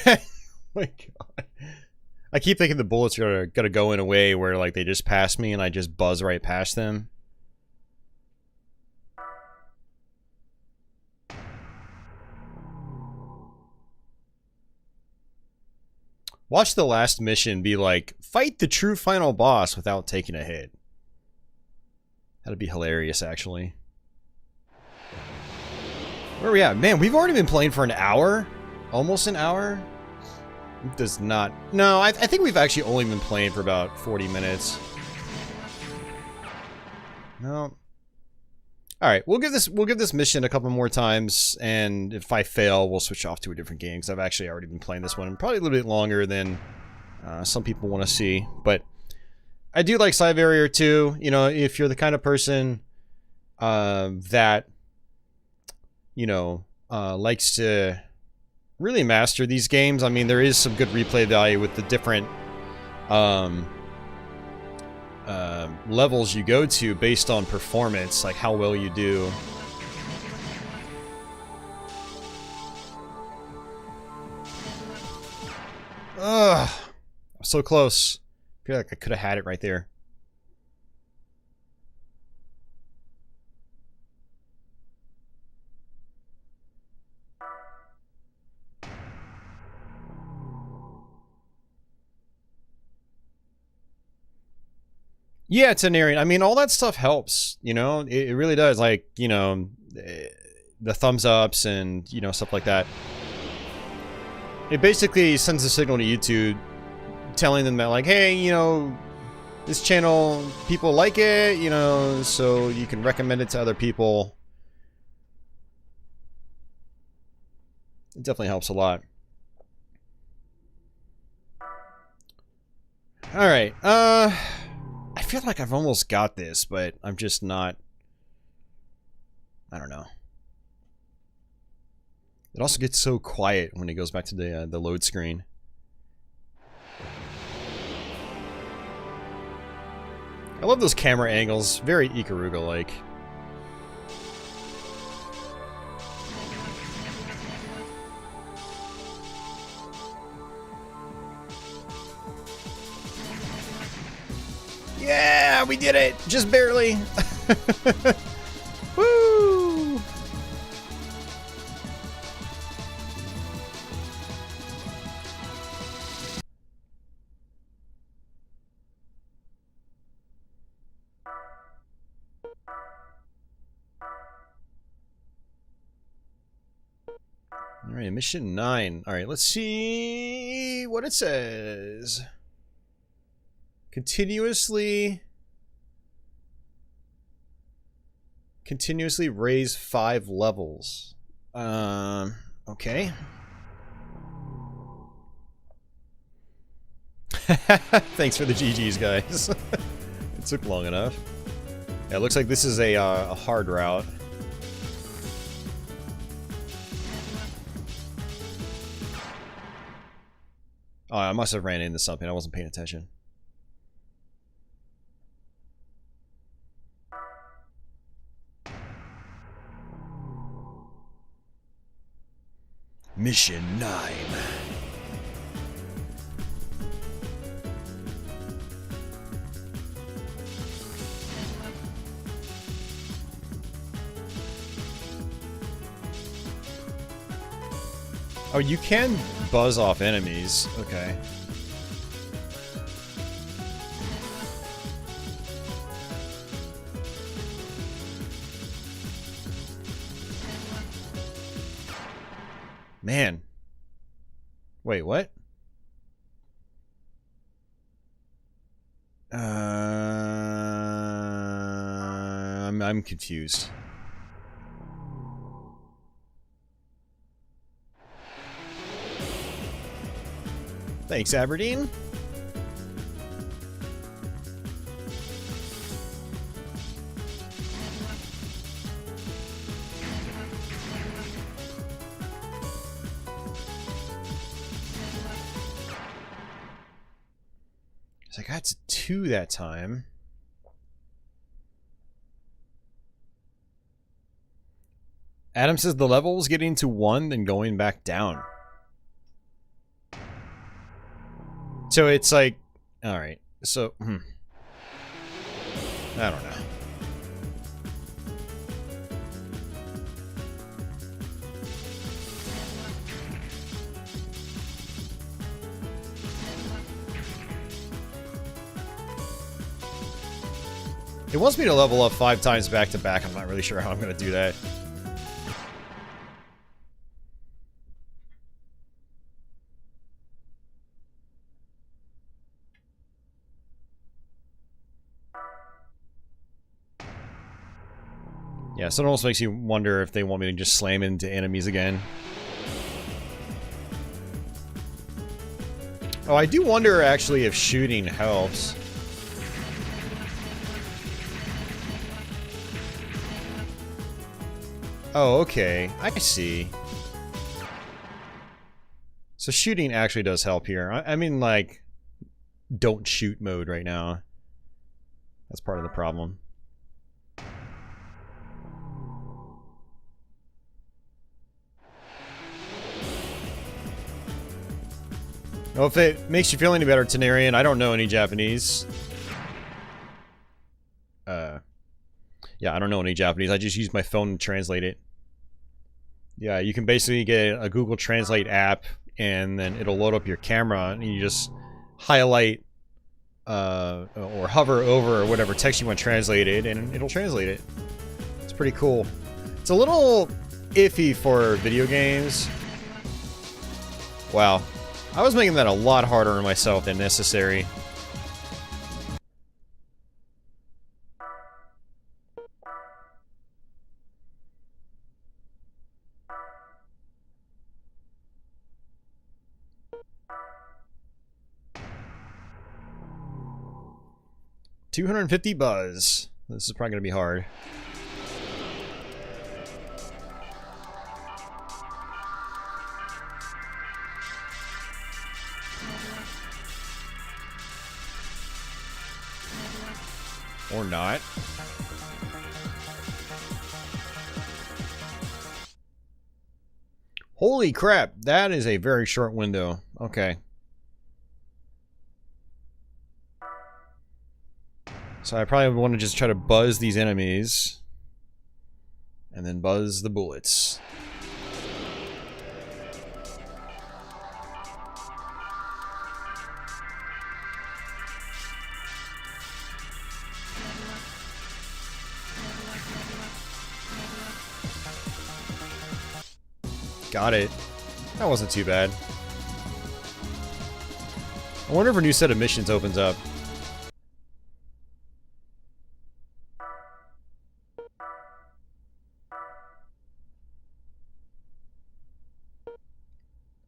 My God. I keep thinking the bullets are gonna go in a way where like they just pass me and I just buzz right past them. Watch the last mission be like, fight the true final boss without taking a hit. That'd be hilarious, actually. Where are we at? Man, we've already been playing for an hour? Almost an hour? It does not... No, I think we've actually only been playing for about 40 minutes. No. Alright, we'll give this mission a couple more times, and if I fail, we'll switch off to a different game, because I've actually already been playing this one, probably a little bit longer than some people want to see, but I do like Psyvariar too. You know, if you're the kind of person that, you know, likes to really master these games, I mean, there is some good replay value with the different levels you go to based on performance, like how well you do. Ugh, I'm so close. I feel like I could have had it right there. Yeah, Tenarian. I mean, all that stuff helps, you know? It really does. Like, you know, the thumbs ups and, you know, stuff like that. It basically sends a signal to YouTube telling them that, like, hey, you know, this channel, people like it, you know, so you can recommend it to other people. It definitely helps a lot. Alright, I feel like I've almost got this, but I'm just not... I don't know. It also gets so quiet when it goes back to the load screen. I love those camera angles. Very Ikaruga-like. Yeah, we did it! Just barely! Woo! Alright, mission 9. Alright, let's see what it says. Continuously raise 5 levels. Okay. Thanks for the GGs, guys. It took long enough. Yeah, it looks like this is a hard route. Oh, I must have ran into something. I wasn't paying attention. Mission 9. Oh, you can buzz off enemies. Okay. Man. Wait, what? I'm confused. Thanks, Aberdeen. I got to 2 that time. Adam says the level was getting to 1, then going back down. So it's like, all right. So, I don't know. It wants me to level up 5 times back to back. I'm not really sure how I'm going to do that. Yeah, so it almost makes you wonder if they want me to just slam into enemies again. Oh, I do wonder actually if shooting helps. Oh, okay. I see. So shooting actually does help here. I mean, like, don't shoot mode right now. That's part of the problem. Well, if it makes you feel any better, Tenarian, I don't know any Japanese. Yeah, I don't know any Japanese. I just use my phone to translate it. Yeah, you can basically get a Google Translate app, and then it'll load up your camera, and you just highlight or hover over whatever text you want translated, and it'll translate it. It's pretty cool. It's a little iffy for video games. Wow. I was making that a lot harder on myself than necessary. $250 buzz. This is probably going to be hard. Or not. Holy crap, that is a very short window. Okay. So I probably want to just try to buzz these enemies. And then buzz the bullets. Got it. That wasn't too bad. I wonder if a new set of missions opens up.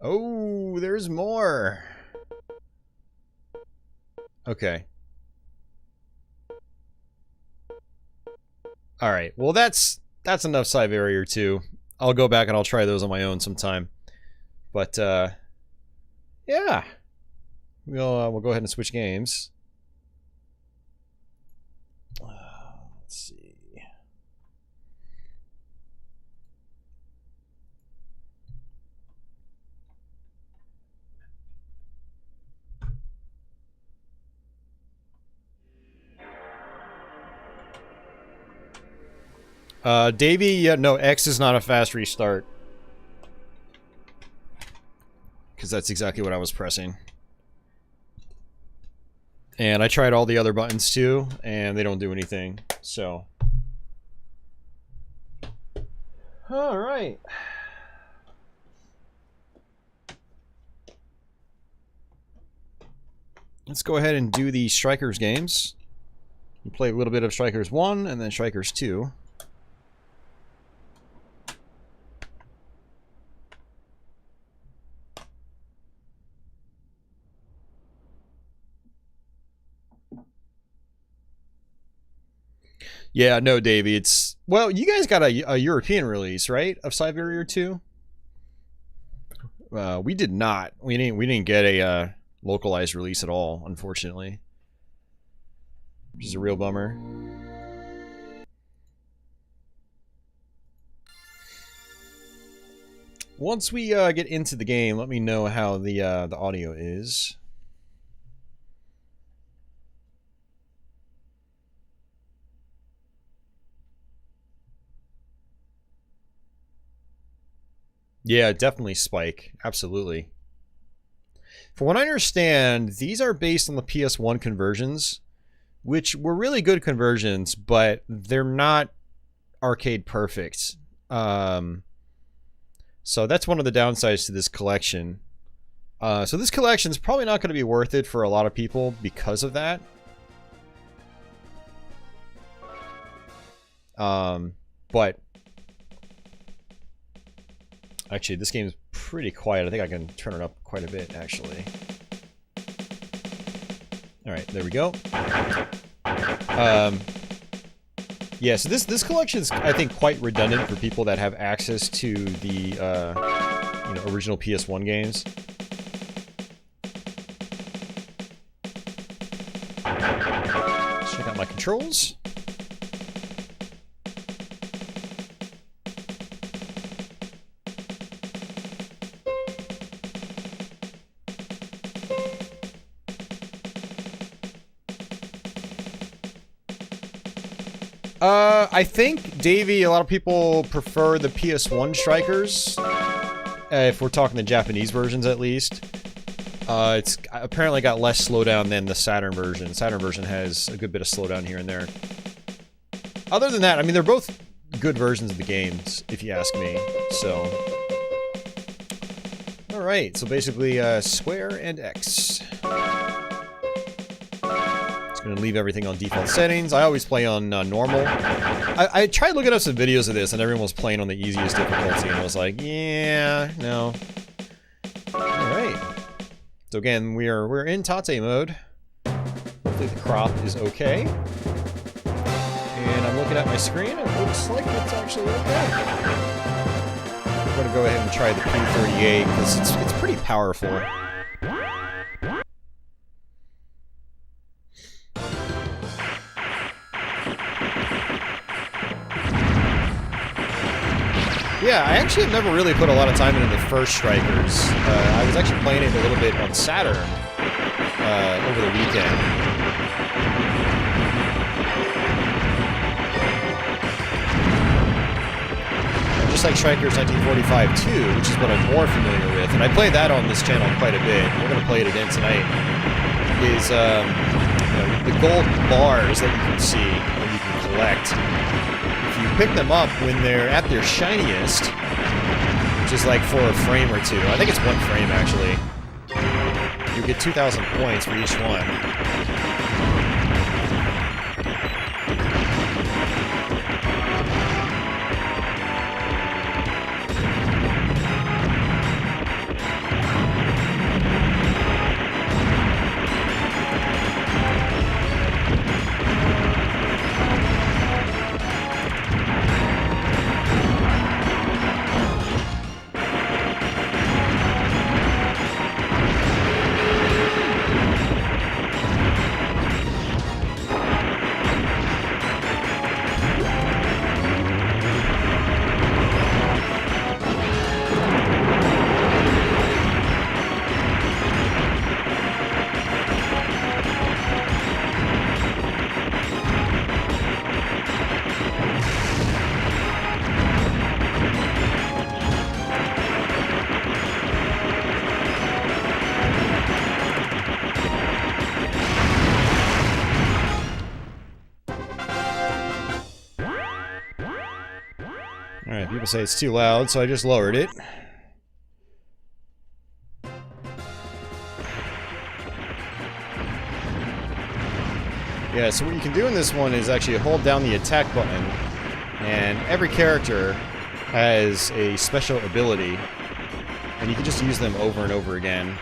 Oh, there's more. Okay. Alright, well that's enough Psyvariar 2. I'll go back and I'll try those on my own sometime. But, yeah. We'll go ahead and switch games. Let's see. Davey, yeah, no, X is not a fast restart. Because that's exactly what I was pressing. And I tried all the other buttons too, and they don't do anything, so. Alright. Let's go ahead and do the Strikers games. We'll play a little bit of Strikers 1 and then Strikers 2. Yeah, no, Davey, it's... Well, you guys got a European release, right? Of Psyvariar 2? We did not. We didn't get a localized release at all, unfortunately. Which is a real bummer. Once we get into the game, let me know how the audio is. Yeah, definitely Spike. Absolutely. From what I understand, these are based on the PS1 conversions, which were really good conversions, but they're not arcade perfect. So that's one of the downsides to this collection. So this collection is probably not going to be worth it for a lot of people because of that. But actually, this game is pretty quiet. I think I can turn it up quite a bit, actually. All right, there we go. Yeah, so this collection is, I think, quite redundant for people that have access to the original PS1 games. Let's check out my controls. I think, Davey, a lot of people prefer the PS1 strikers. If we're talking the Japanese versions, at least. It's apparently got less slowdown than the Saturn version. The Saturn version has a good bit of slowdown here and there. Other than that, I mean, they're both good versions of the games, if you ask me. So, alright, so basically square and X. Gonna leave everything on default settings. I always play on normal. I tried looking up some videos of this, and everyone was playing on the easiest difficulty, and I was like, yeah, no. Alright. So again, we're in TATE mode. Hopefully the crop is okay. And I'm looking at my screen, and it looks like it's actually okay. I'm gonna go ahead and try the P38, because it's pretty powerful. Yeah, I actually have never really put a lot of time into the first Strikers. I was actually playing it a little bit on Saturn over the weekend. And just like Strikers 1945 2, which is what I'm more familiar with, and I play that on this channel quite a bit. We're going to play it again tonight. Is the gold bars that you can see and you can collect. You pick them up when they're at their shiniest, which is like for a frame or two. I think it's one frame, actually. You get 2,000 points for each one. Alright, people say it's too loud, so I just lowered it. Yeah, so what you can do in this one is actually hold down the attack button, and every character has a special ability, and you can just use them over and over again.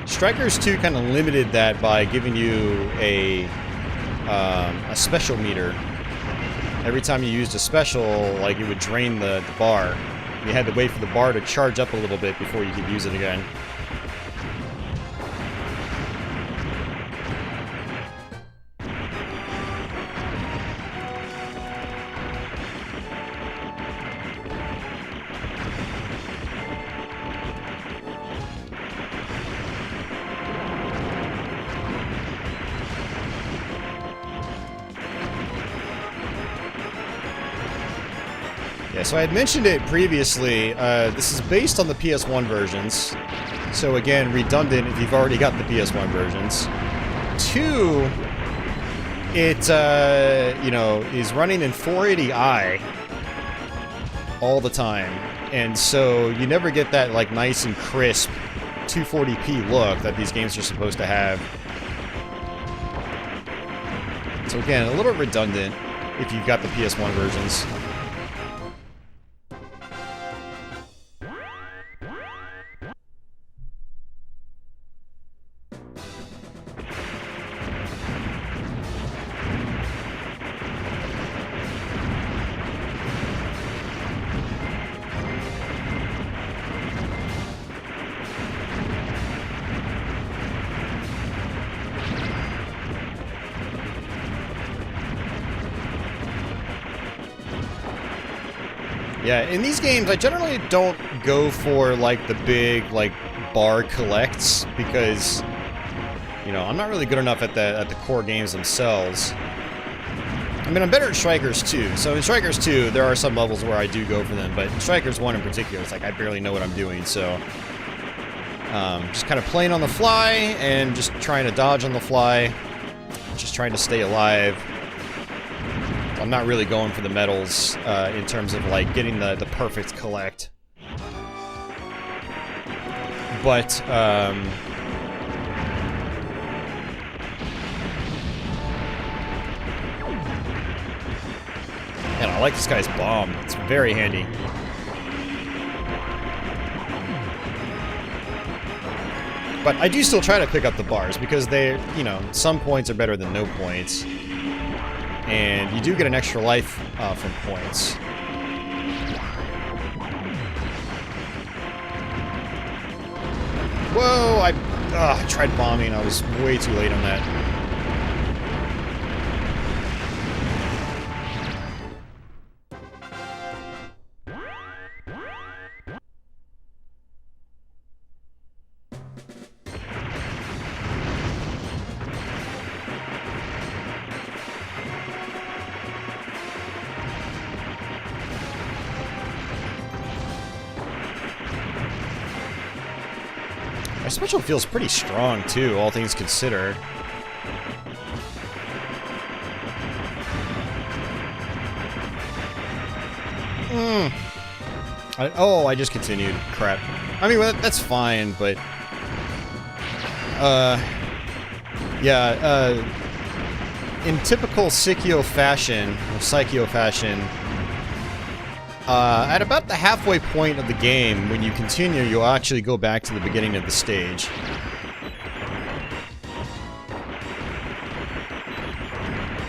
Strikers 2 kind of limited that by giving you a special meter. Every time you used a special, like, it would drain the bar. You had to wait for the bar to charge up a little bit before you could use it again. Yeah, so I had mentioned it previously. This is based on the PS1 versions. So again, redundant if you've already got the PS1 versions. 2, it, you know, is running in 480i all the time. And so you never get that, like, nice and crisp 240p look that these games are supposed to have. So again, a little redundant if you've got the PS1 versions. Yeah, in these games, I generally don't go for, like, the big, like, bar collects, because, you know, I'm not really good enough at the core games themselves. I mean, I'm better at Strikers 2. So in Strikers 2, there are some levels where I do go for them, but in Strikers 1 in particular, it's like I barely know what I'm doing, so... just kind of playing on the fly, and just trying to dodge on the fly, just trying to stay alive. I'm not really going for the medals in terms of, like, getting the perfect collect. But, man, I like this guy's bomb. It's very handy. But I do still try to pick up the bars, because they, you know, some points are better than no points. And you do get an extra life from points. Whoa! I tried bombing. I was way too late on that. My special feels pretty strong, too, all things considered. I just continued. Crap. I mean, well, that's fine, but... yeah, in typical Psikyo fashion, or Psikyo fashion, at about the halfway point of the game, when you continue, you'll actually go back to the beginning of the stage.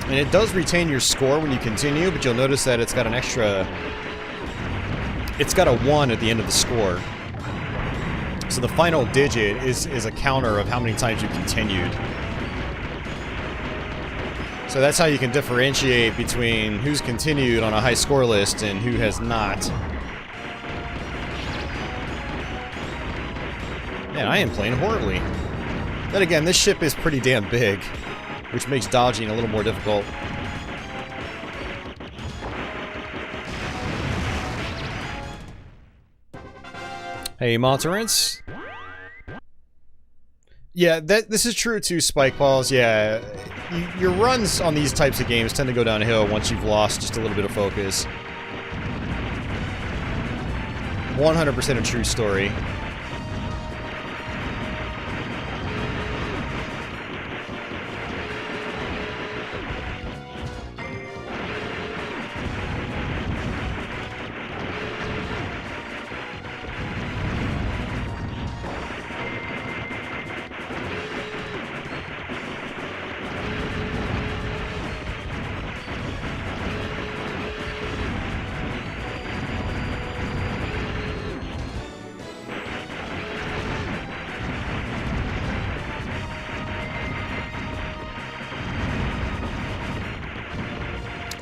And it does retain your score when you continue, but you'll notice that it's got an extra... It's got a 1 at the end of the score. So the final digit is a counter of how many times you continued. So that's how you can differentiate between who's continued on a high score list and who has not. Man, I am playing horribly. Then again, this ship is pretty damn big, which makes dodging a little more difficult. Hey, Monterance. Yeah, this is true too, Spike Balls. Yeah, your runs on these types of games tend to go downhill once you've lost just a little bit of focus. 100% a true story.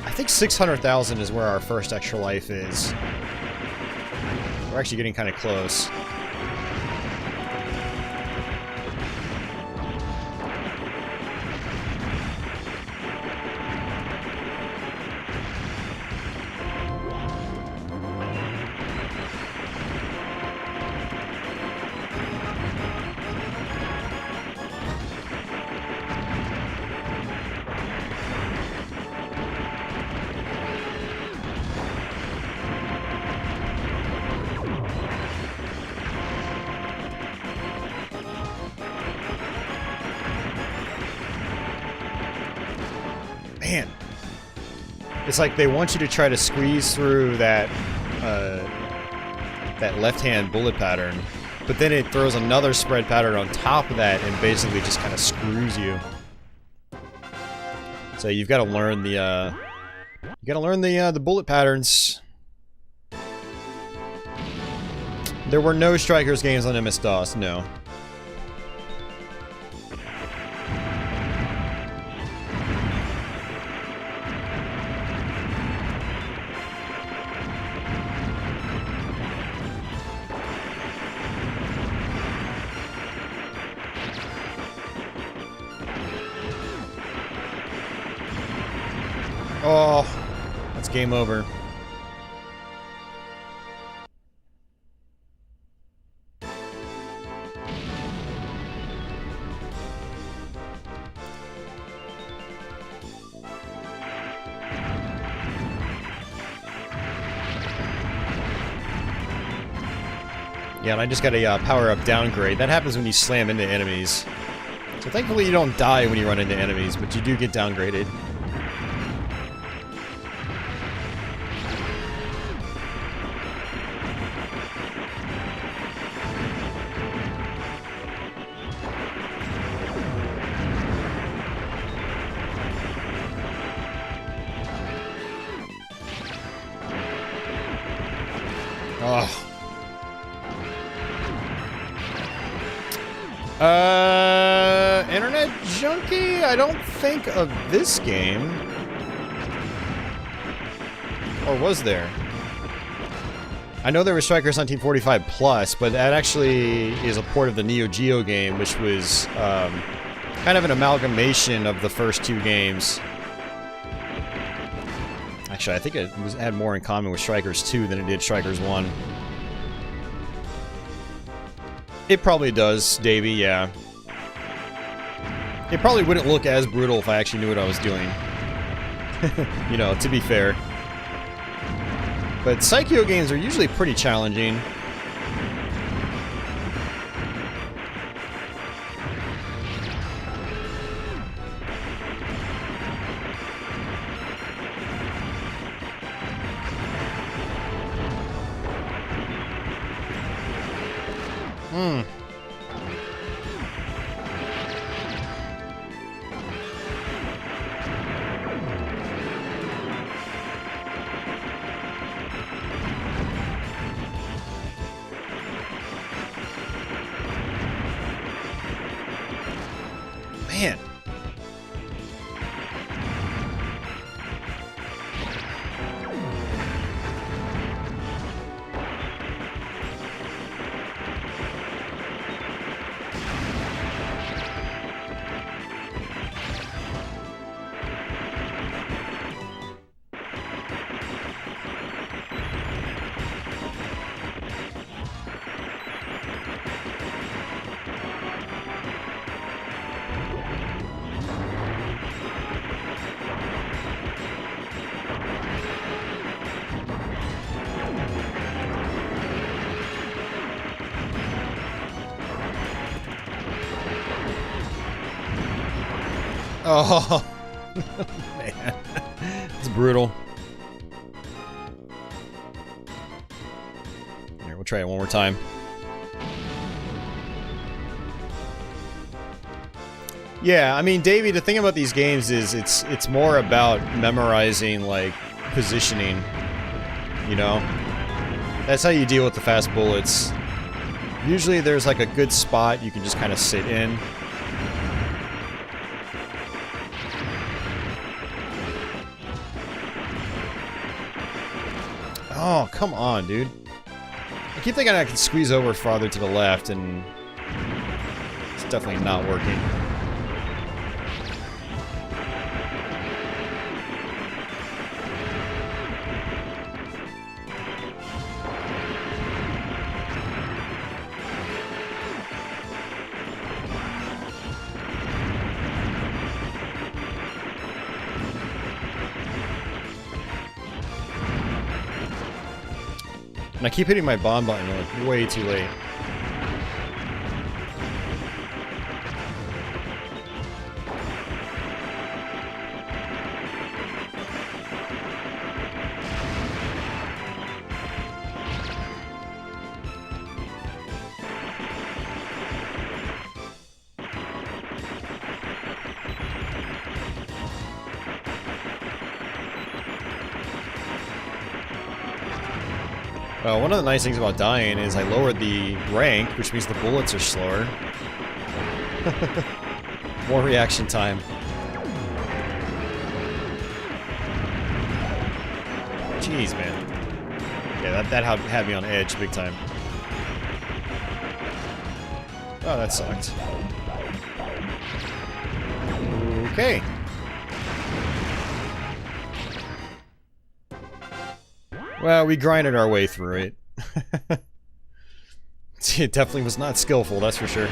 I think 600,000 is where our first extra life is. We're actually getting kind of close. It's like they want you to try to squeeze through that that left-hand bullet pattern, but then it throws another spread pattern on top of that and basically just kind of screws you. So you've got to learn the the bullet patterns. There were no Strikers games on MS-DOS, no. Oh, that's game over. Yeah, and I just got a power-up downgrade. That happens when you slam into enemies. So thankfully you don't die when you run into enemies, but you do get downgraded. Oh. Internet Junkie? I don't think of this game. Or was there? I know there was Strikers 1945 Plus, but that actually is a port of the Neo Geo game, which was kind of an amalgamation of the first two games. Actually, I think it had more in common with Strikers 2 than it did Strikers 1. It probably does, Davey, yeah. It probably wouldn't look as brutal if I actually knew what I was doing. You know, to be fair. But Psikyo games are usually pretty challenging. Man. Oh, man. It's brutal. Here, we'll try it one more time. Yeah, I mean, Davey, the thing about these games is it's more about memorizing, like, positioning, you know? That's how you deal with the fast bullets. Usually there's, like, a good spot you can just kind of sit in. Oh, come on, dude. I keep thinking I can squeeze over farther to the left, and it's definitely not working. And I keep hitting my bomb button like way too late. One of the nice things about dying is I lowered the rank, which means the bullets are slower. More reaction time. Jeez, man. Yeah, that had me on edge big time. Oh, that sucked. Okay. Well, we grinded our way through it. It definitely was not skillful, that's for sure.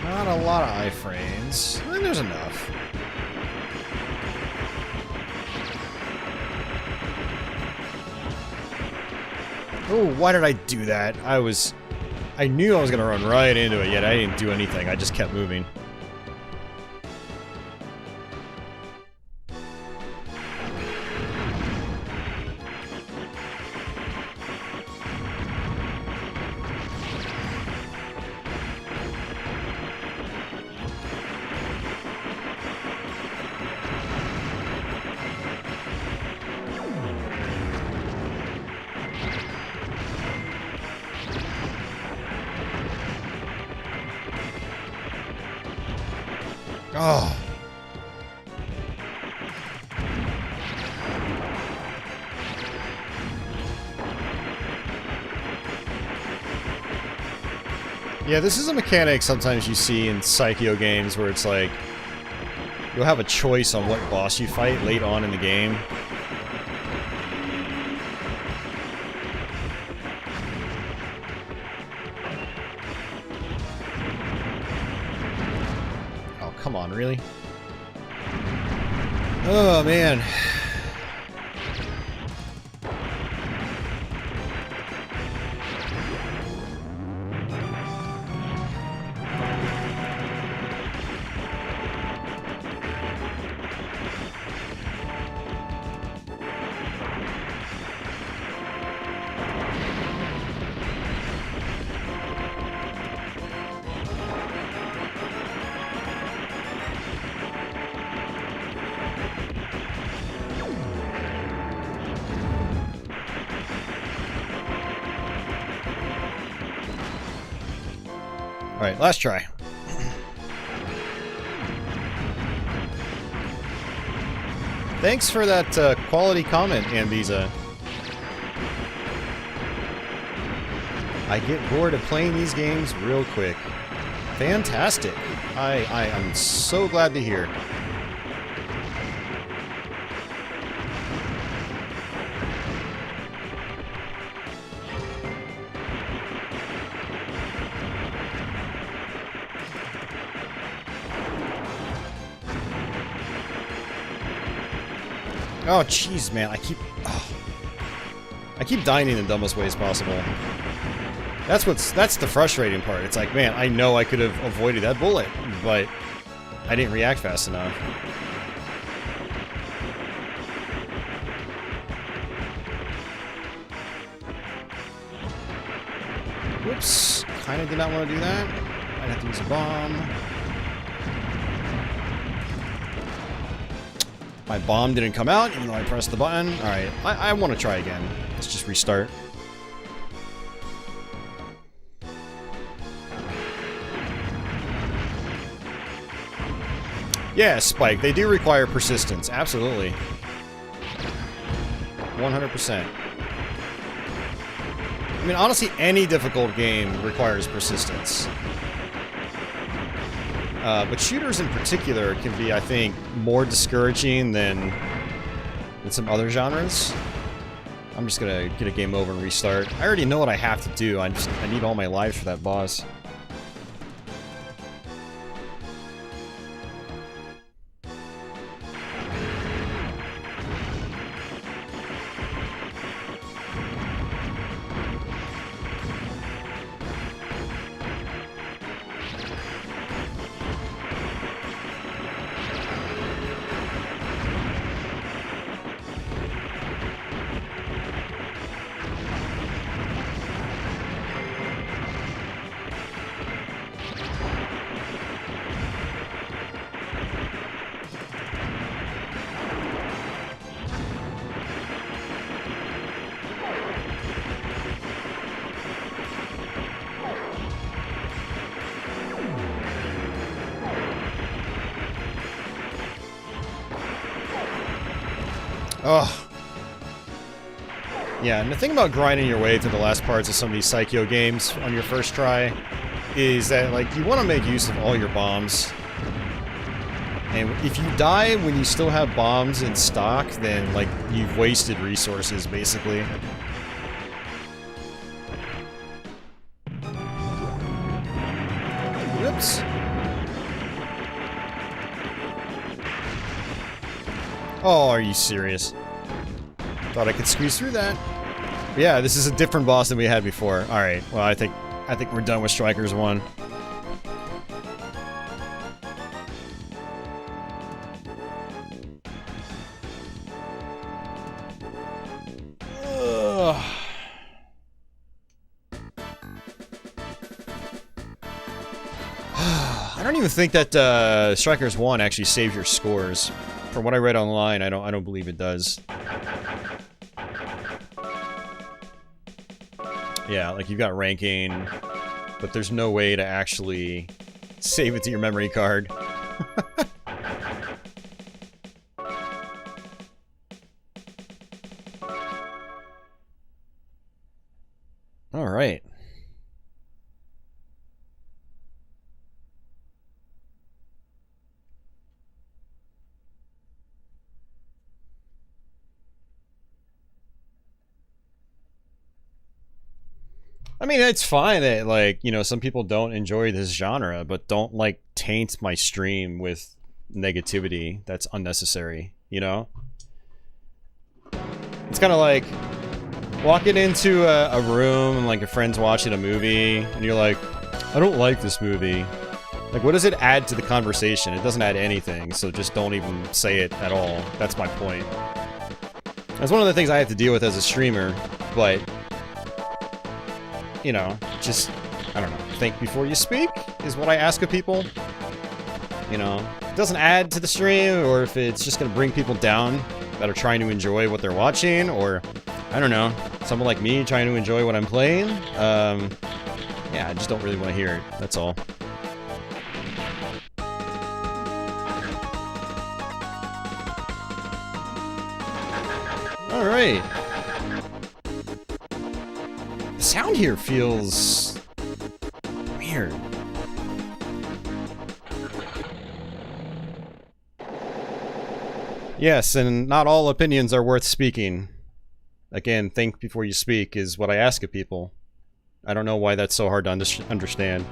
Not a lot of iframes. I think there's enough. Oh, why did I do that? I knew I was gonna run right into it, yet I didn't do anything. I just kept moving. Oh. Yeah, this is a mechanic sometimes you see in Psikyo games where it's like you'll have a choice on what boss you fight late on in the game. Come on, really? Oh, man. Alright, last try. Thanks for that quality comment, Ambiza. I get bored of playing these games real quick. Fantastic. I am so glad to hear. Oh, jeez, man, I keep dying in the dumbest ways possible. That's the frustrating part. It's like, man, I know I could have avoided that bullet, but I didn't react fast enough. Whoops, kind of did not want to do that. I'd have to use a bomb. My bomb didn't come out, even though I pressed the button. Alright, I want to try again. Let's just restart. Yeah, Spike, they do require persistence. Absolutely. 100%. I mean, honestly, any difficult game requires persistence. But shooters in particular can be, I think, more discouraging than some other genres. I'm just gonna get a game over and restart. I already know what I have to do. I need all my lives for that boss. Oh. Yeah, and the thing about grinding your way to the last parts of some of these Psikyo games on your first try is that, like, you want to make use of all your bombs. And if you die when you still have bombs in stock, then, like, you've wasted resources, basically. Whoops. Oh, are you serious? Thought I could squeeze through that. But yeah, this is a different boss than we had before. Alright, well, I think we're done with Strikers 1. I don't even think that Strikers 1 actually saves your scores. From what I read online, I don't believe it does. Yeah, like you've got ranking, but there's no way to actually save it to your memory card. All right. I mean, it's fine that, like, you know, some people don't enjoy this genre, but don't, like, taint my stream with negativity that's unnecessary, you know? It's kind of like walking into a room and, like, your friend's watching a movie, and you're like, I don't like this movie. Like, what does it add to the conversation? It doesn't add anything, so just don't even say it at all. That's my point. That's one of the things I have to deal with as a streamer, but... you know, just, I don't know, think before you speak is what I ask of people. You know, it doesn't add to the stream, or if it's just gonna bring people down that are trying to enjoy what they're watching, or, I don't know, someone like me trying to enjoy what I'm playing, yeah, I just don't really want to hear it, that's all. Alright. The sound here feels weird. Yes, and not all opinions are worth speaking. Again, think before you speak is what I ask of people. I don't know why that's so hard to understand.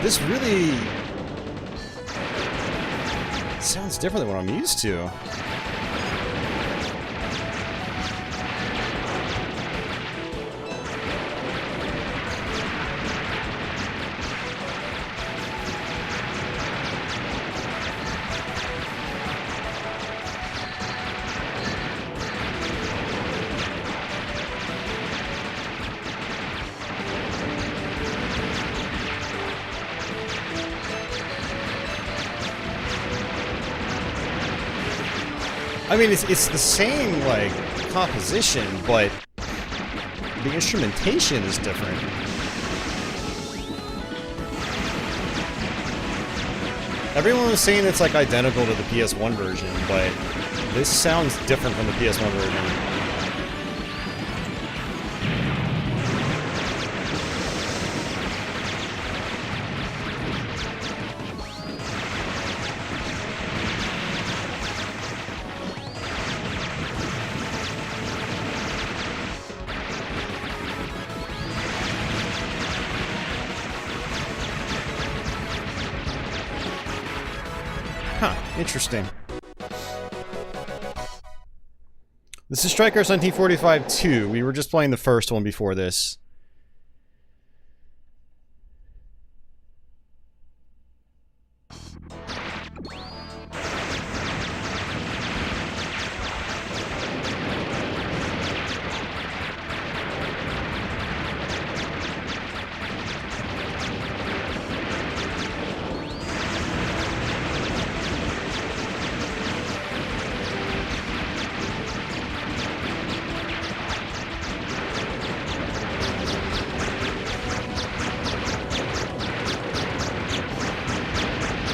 This really sounds different than what I'm used to. I mean, it's the same, like, composition, but the instrumentation is different. Everyone was saying it's, like, identical to the PS1 version, but this sounds different from the PS1 version. Interesting. This is Strikers 1945-2. We were just playing the first one before this.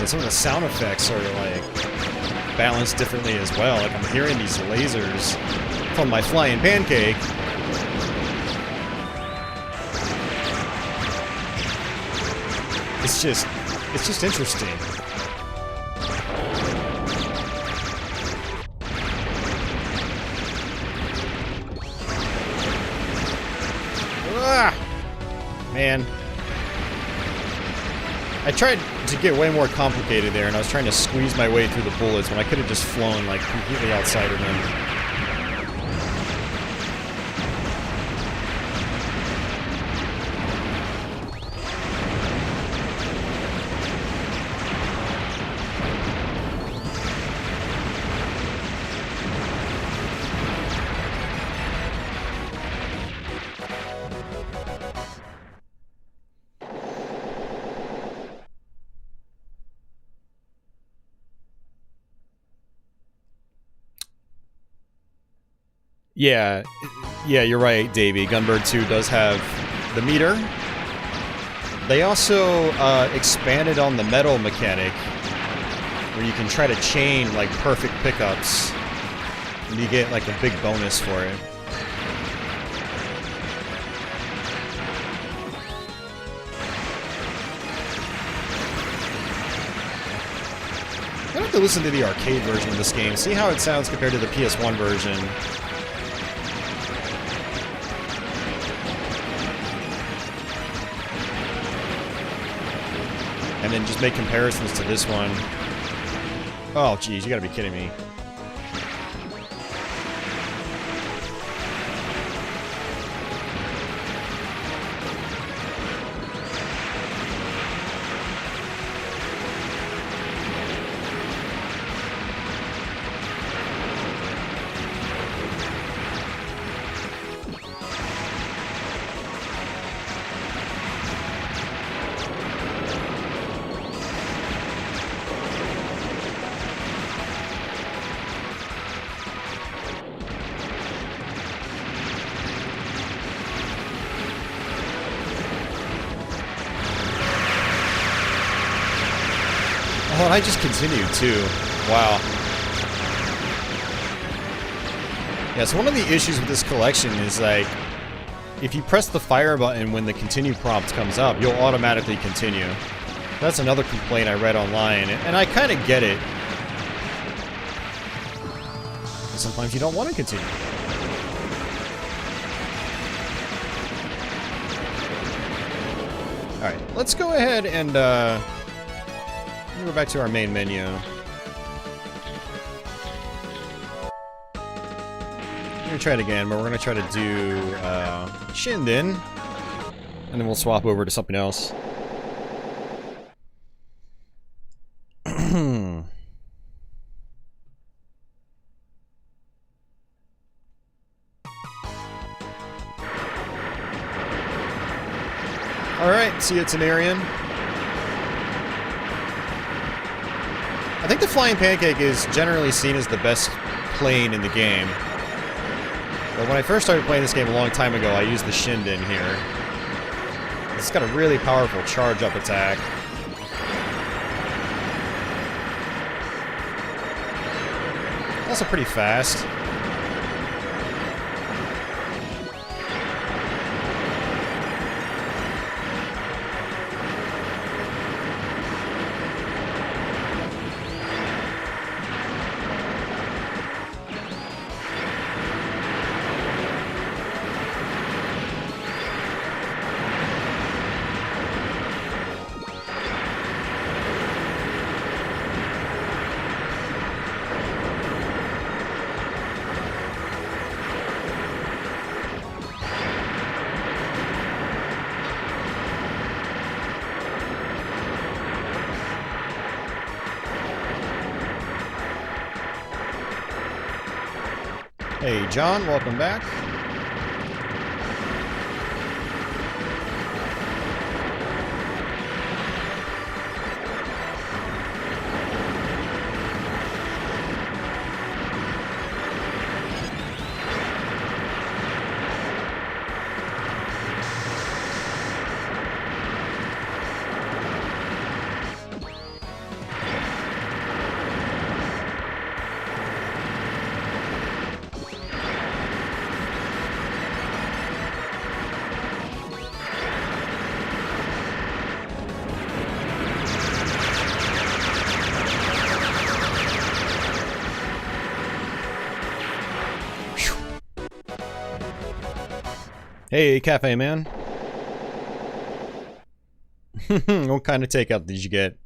Some of the sound effects are like balanced differently as well. Like I'm hearing these lasers from my flying pancake. It's just interesting. Ah, man. I tried to get way more complicated there, and I was trying to squeeze my way through the bullets when I could have just flown, like, completely outside of them. Yeah, you're right, Davey. Gunbird 2 does have the meter. They also expanded on the metal mechanic, where you can try to chain, like, perfect pickups, and you get, like, a big bonus for it. I'm gonna have to listen to the arcade version of this game, see how it sounds compared to the PS1 version. And then just make comparisons to this one. Oh, geez, you gotta be kidding me. Oh, and I just continued, too. Wow. Yeah, so one of the issues with this collection is, like, if you press the fire button when the continue prompt comes up, you'll automatically continue. That's another complaint I read online, and I kind of get it. Sometimes you don't want to continue. Alright, let's go ahead and, go back to our main menu. We're gonna try it again, but we're gonna try to do Shinden, and then we'll swap over to something else. Alright, see you, Tanarian. I think the Flying Pancake is generally seen as the best plane in the game. But when I first started playing this game a long time ago, I used the Shinden here. It's got a really powerful charge-up attack. Also pretty fast. Hey, John, welcome back. Hey, Cafe Man. What kind of takeout did you get?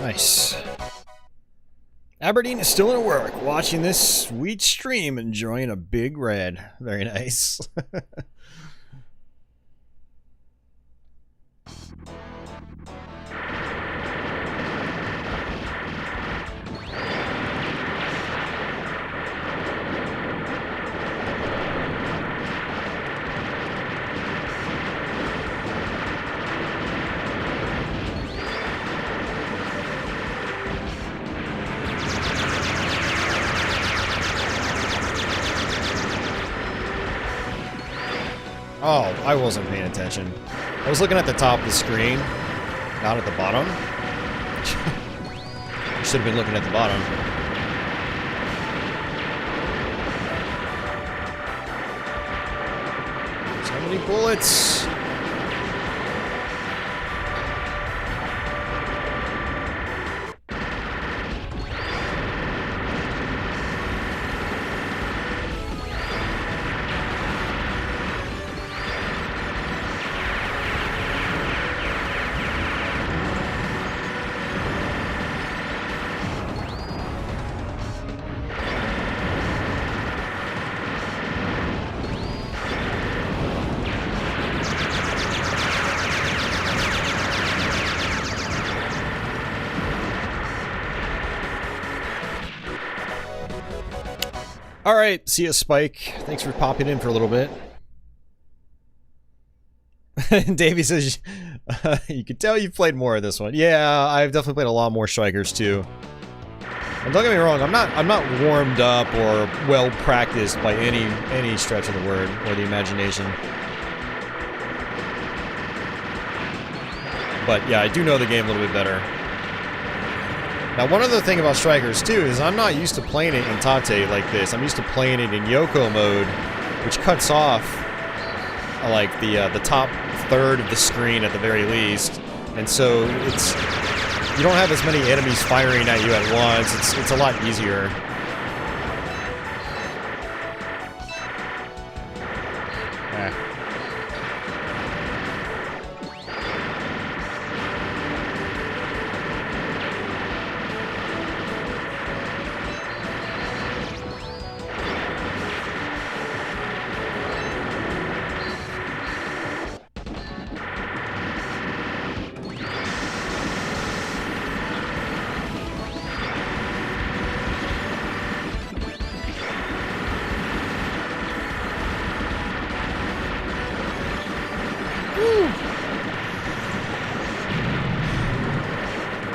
Nice. Aberdeen is still at work, watching this sweet stream, enjoying a big red. Very nice. Oh, I wasn't paying attention. I was looking at the top of the screen, not at the bottom. I should have been looking at the bottom. So many bullets. Alright, see ya, Spike. Thanks for popping in for a little bit. Davey says, you can tell you've played more of this one. Yeah, I've definitely played a lot more Strikers too. And don't get me wrong, I'm not warmed up or well practiced by any stretch of the word or the imagination. But yeah, I do know the game a little bit better. Now, one other thing about Strikers 2 is I'm not used to playing it in TATE like this. I'm used to playing it in Yoko mode, which cuts off like the top third of the screen at the very least, and so it's you don't have as many enemies firing at you at once. It's a lot easier.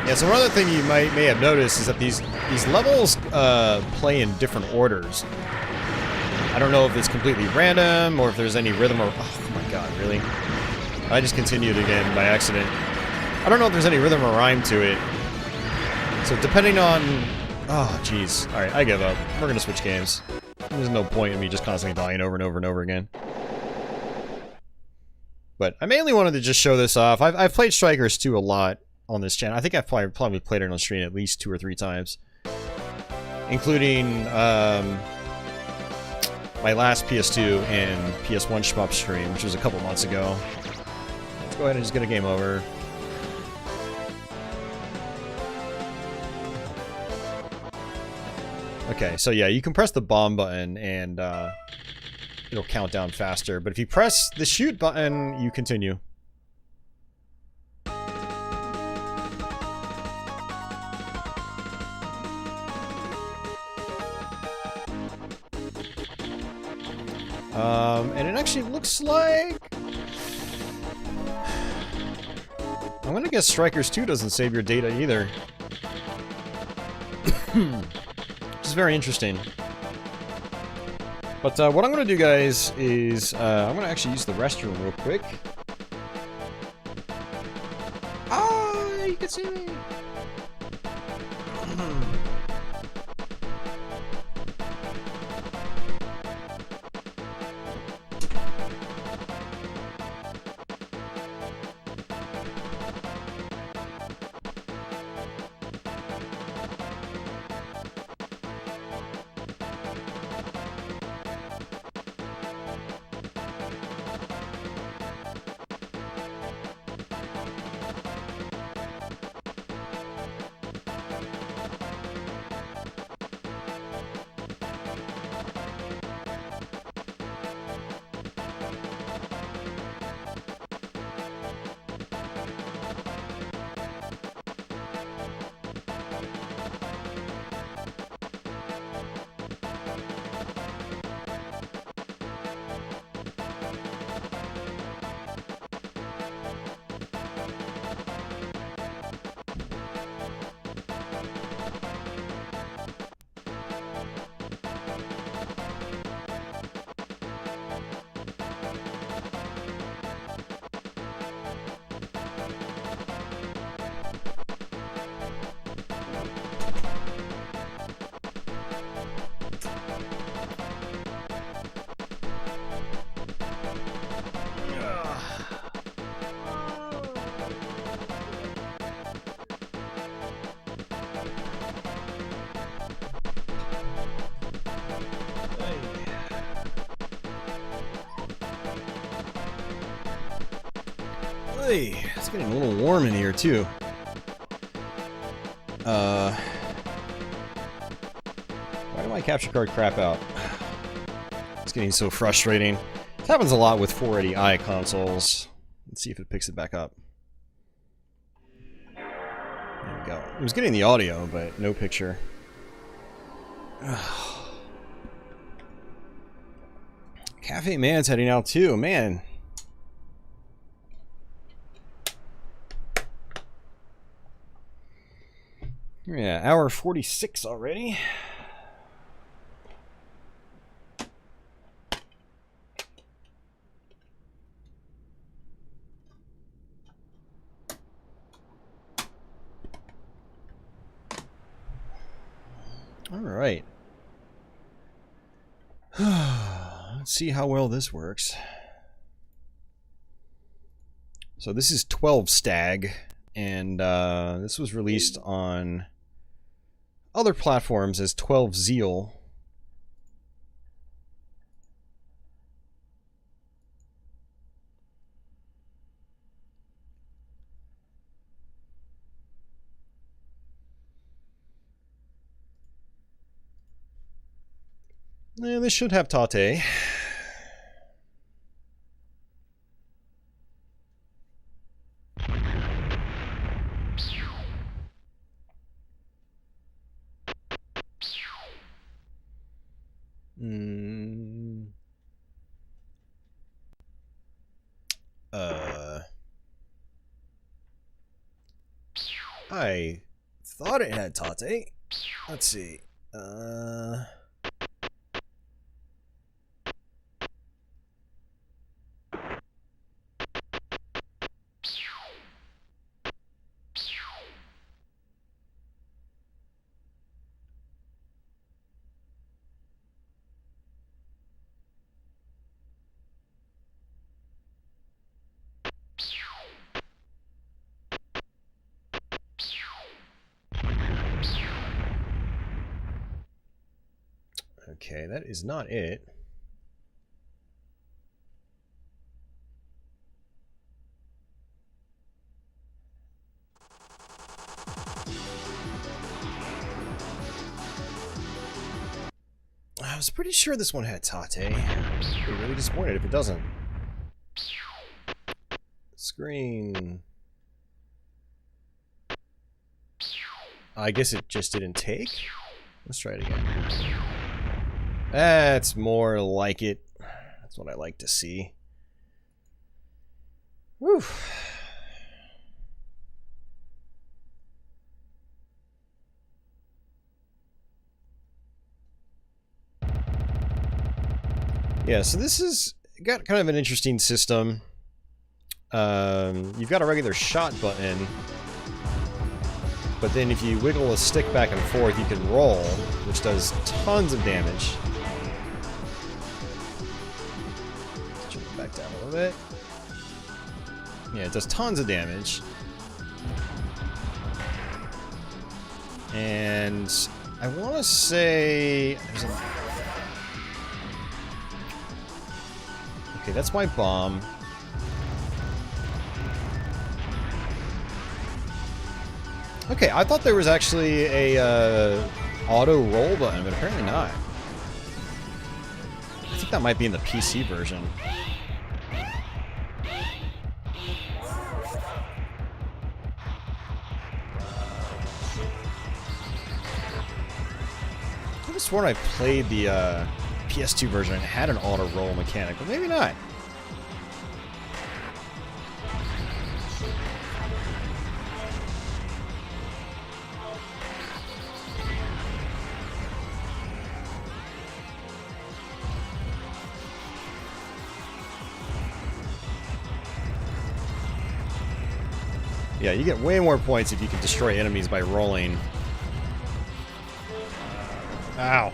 Yeah, so one other thing you may have noticed is that these levels play in different orders. I don't know if it's completely random or if there's any rhythm or... Oh my god, really? I just continued again by accident. I don't know if there's any rhythm or rhyme to it. So depending on... Oh, jeez. Alright, I give up. We're gonna switch games. There's no point in me just constantly dying over and over and over again. But I mainly wanted to just show this off. I've played Strikers 2 a lot on this channel. I think I've probably played it on stream at least 2 or 3 times. Including my last PS2 and PS1 SHMUPS stream, which was a couple months ago. Let's go ahead and just get a game over. Okay, so yeah, you can press the bomb button and it'll count down faster, but if you press the shoot button, you continue. And it actually looks like... I'm gonna guess Strikers 2 doesn't save your data either. Which is very interesting. But what I'm gonna do, guys, is I'm gonna actually use the restroom real quick. Ah, you can see me! Hey, it's getting a little warm in here too. Why do my capture card crap out? It's getting so frustrating. This happens a lot with 480i consoles. Let's see if it picks it back up. There we go. It was getting the audio, but no picture. Cafe Man's heading out too, man. Yeah, hour 46 already. Alright. Let's see how well this works. So this is 12 Stag, and this was released on other platforms as 12 Zeal. Yeah, this should have TATE. I thought it had TATE. Let's see. Okay, that is not it. I was pretty sure this one had TATE. I'd be really disappointed if it doesn't. Screen. I guess it just didn't take. Let's try it again. That's more like it. That's what I like to see. Whew. Yeah, so this is got kind of an interesting system. You've got a regular shot button, but then if you wiggle a stick back and forth, you can roll, which does tons of damage. Let's jump it back down a little bit. Yeah, it does tons of damage. And I want to say... Okay, that's my bomb. Okay, I thought there was actually a auto roll button, but apparently not. I think that might be in the PC version. I could have sworn I played the PS2 version and had an auto roll mechanic, but maybe not. Yeah, you get way more points if you can destroy enemies by rolling. Ow.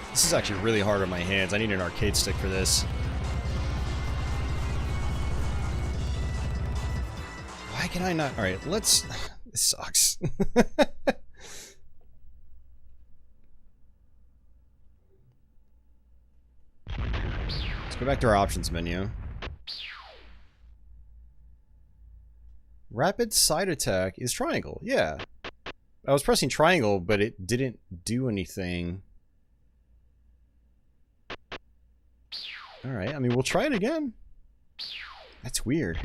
This is actually really hard on my hands. I need an arcade stick for this. Why can I not? Alright, let's... This sucks. Let's go back to our options menu. Rapid side attack is triangle. Yeah. I was pressing triangle, but it didn't do anything. Alright, I mean, we'll try it again. That's weird.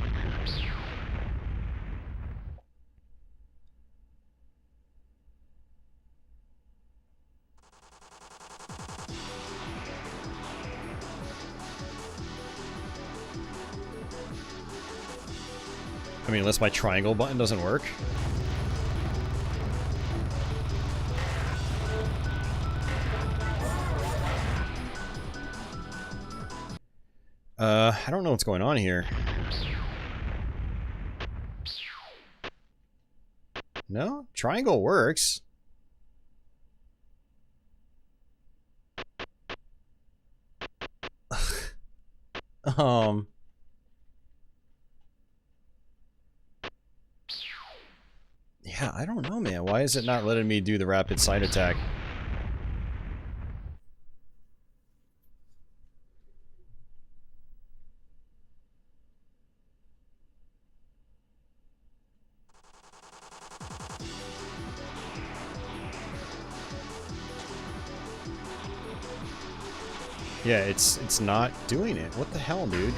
I mean, unless my triangle button doesn't work. I don't know what's going on here. No? Triangle works. Yeah, I don't know, man. Why is it not letting me do the rapid side attack? Yeah, it's not doing it. What the hell, dude?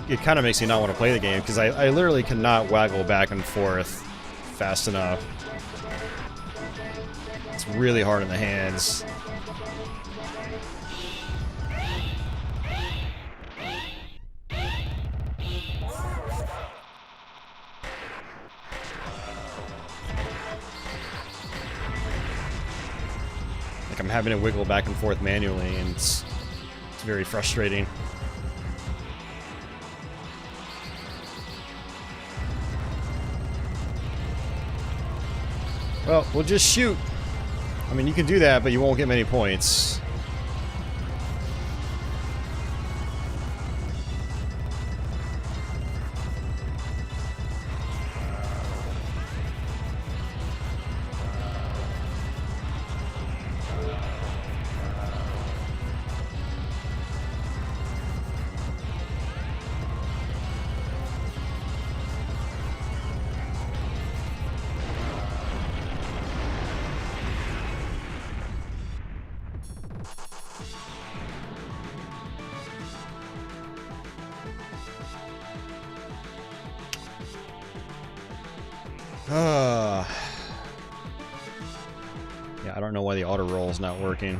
It kind of makes me not want to play the game, because I literally cannot waggle back and forth fast enough. It's really hard in the hands. Like, I'm having to wiggle back and forth manually, and it's very frustrating. Well, we'll just shoot. I mean, you can do that, but you won't get many points. Yeah, I don't know why the auto roll is not working.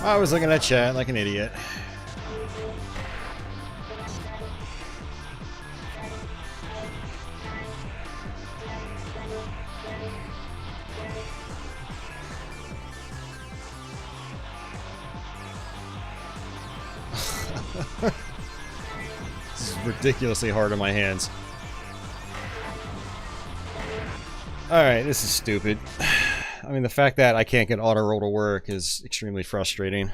I was looking at chat like an idiot. This is ridiculously hard on my hands. Alright, this is stupid. I mean, the fact that I can't get auto roll to work is extremely frustrating.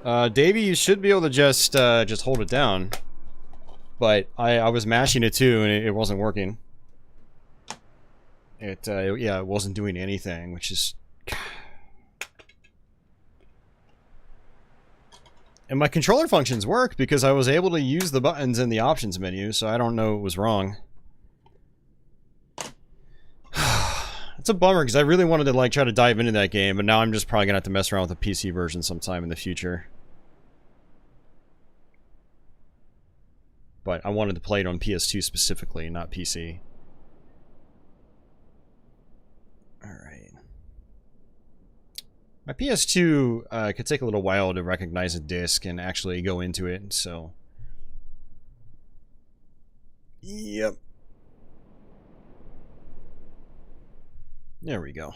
Davey, you should be able to just hold it down. But I was mashing it too, and it wasn't working. Yeah, it wasn't doing anything, which is... And my controller functions work because I was able to use the buttons in the options menu, so I don't know what was wrong. It's a bummer because I really wanted to like try to dive into that game, but now I'm just probably gonna have to mess around with the PC version sometime in the future. But I wanted to play it on PS2 specifically, not PC. Alright. My PS2 could take a little while to recognize a disc and actually go into it, so... Yep. There we go.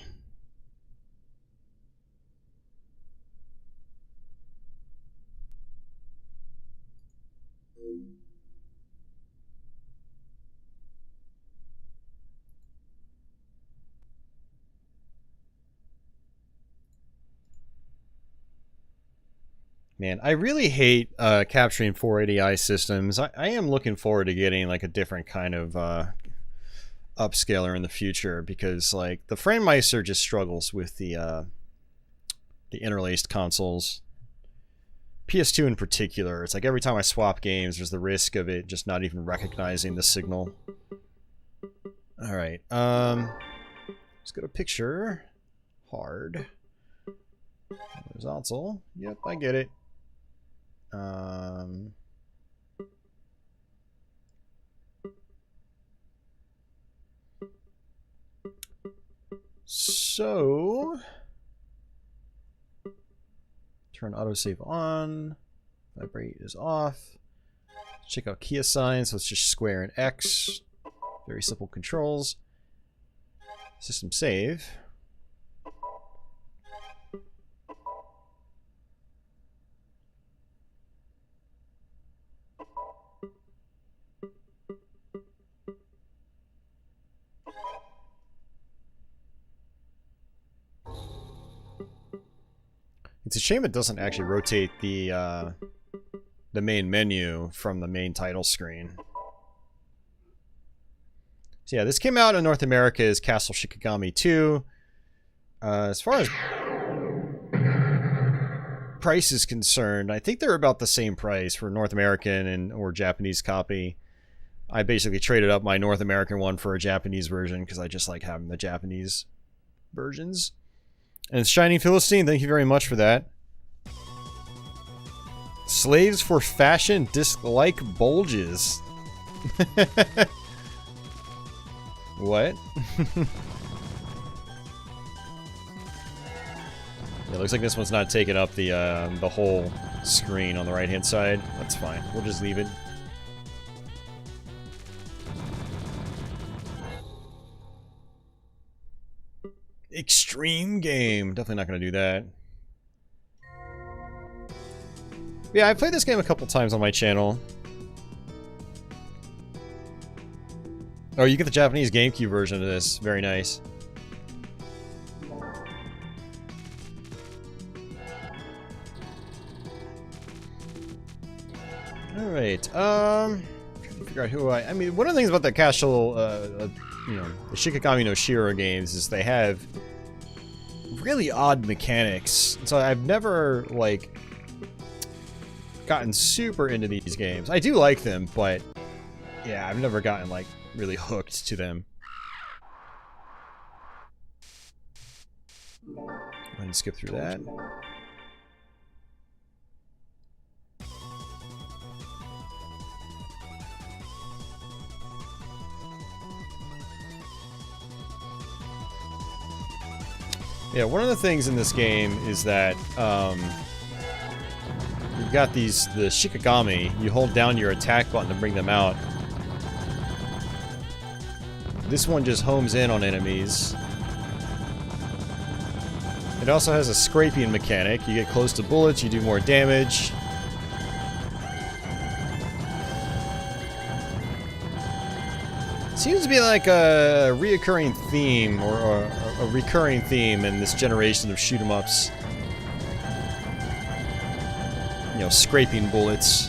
Man, I really hate capturing 480i systems. I am looking forward to getting like a different kind of upscaler in the future, because like the Framemeister just struggles with the interlaced consoles. PS2 in particular, it's like every time I swap games, there's the risk of it just not even recognizing the signal. All right, let's go to picture. hard. Horizontal. Yep, I get it. So turn autosave on. Vibrate is off. Check out key assign, so it's just square and X. Very simple controls. System save. It's a shame it doesn't actually rotate the main menu from the main title screen. So yeah, this came out in North America as Castle Shikigami 2. As far as price is concerned, I think they're about the same price for North American and or Japanese copy. I basically traded up my North American one for a Japanese version because I just like having the Japanese versions. And Shining Philistine, thank you very much for that. Slaves for fashion dislike bulges. What? It looks like this one's not taking up the whole screen on the right-hand side. That's fine. We'll just leave it. Extreme game. Definitely not going to do that. Yeah, I played this game a couple times on my channel. Oh, you get the Japanese GameCube version of this. Very nice. Alright, trying to figure out who I mean, one of the things about the Castle, you know, the Shikigami No Shiro games is they have really odd mechanics. So I've never, like, gotten super into these games. I do like them, but yeah, I've never gotten, like, really hooked to them. Go ahead and skip through that. Yeah, one of the things in this game is that you've got the Shikigami. You hold down your attack button to bring them out. This one just homes in on enemies. It also has a scraping mechanic. You get close to bullets, you do more damage. Seems to be like a reoccurring theme, or a recurring theme in this generation of shoot-'em-ups. You know, scraping bullets.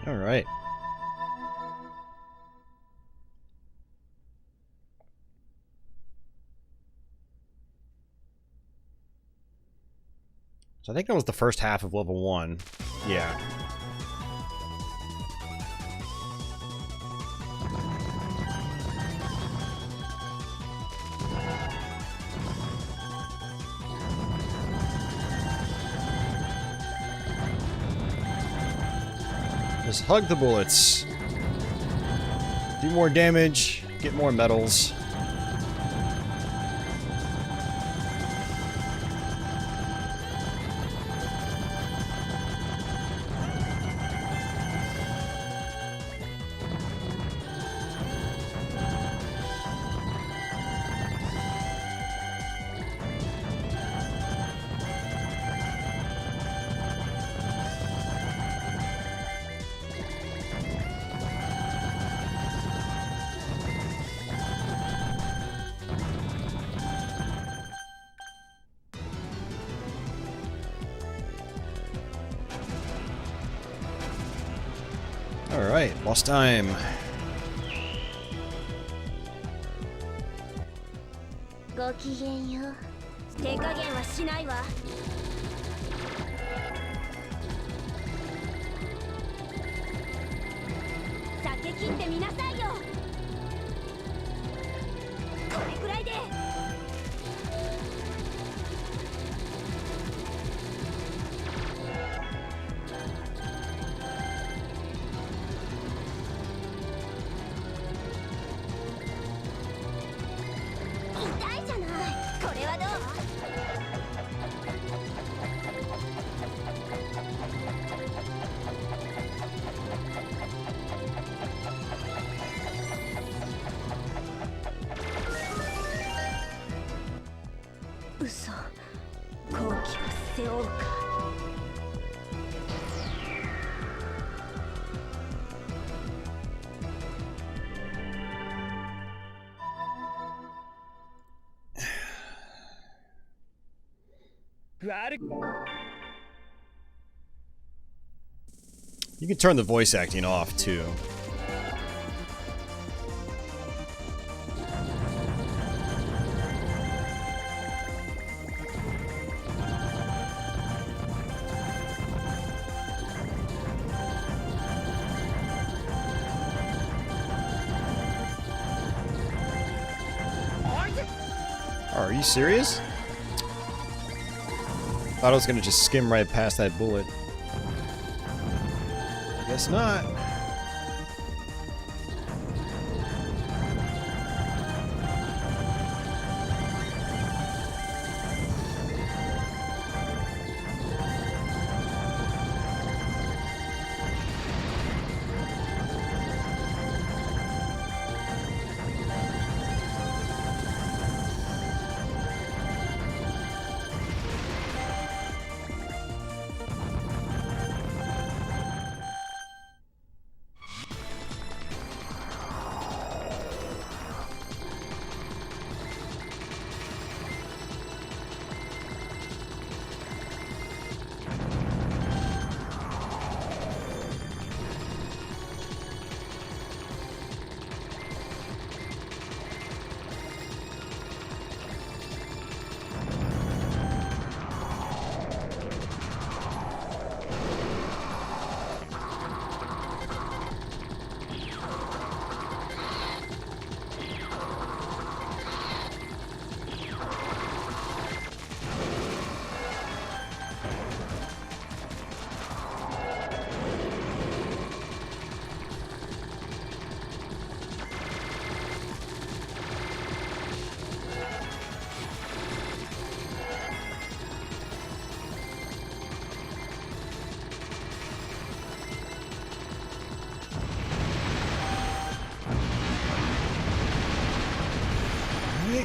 Alright. So I think that was the first half of level 1. Yeah. Just hug the bullets. Do more damage, get more medals. Alright, boss time. You can turn the voice acting off too. Are you serious? Thought I was gonna just skim right past that bullet. Guess not.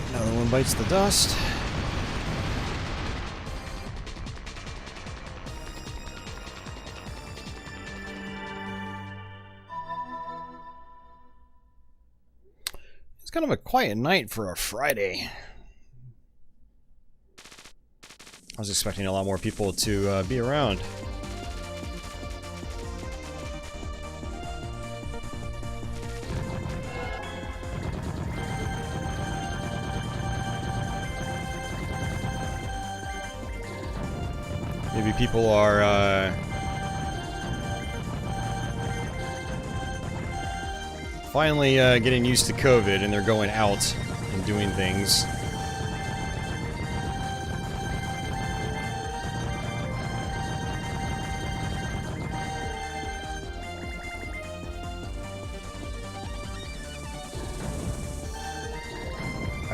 Another one bites the dust. It's kind of a quiet night for a Friday. I was expecting a lot more people to be around. Maybe people are finally getting used to COVID and they're going out and doing things.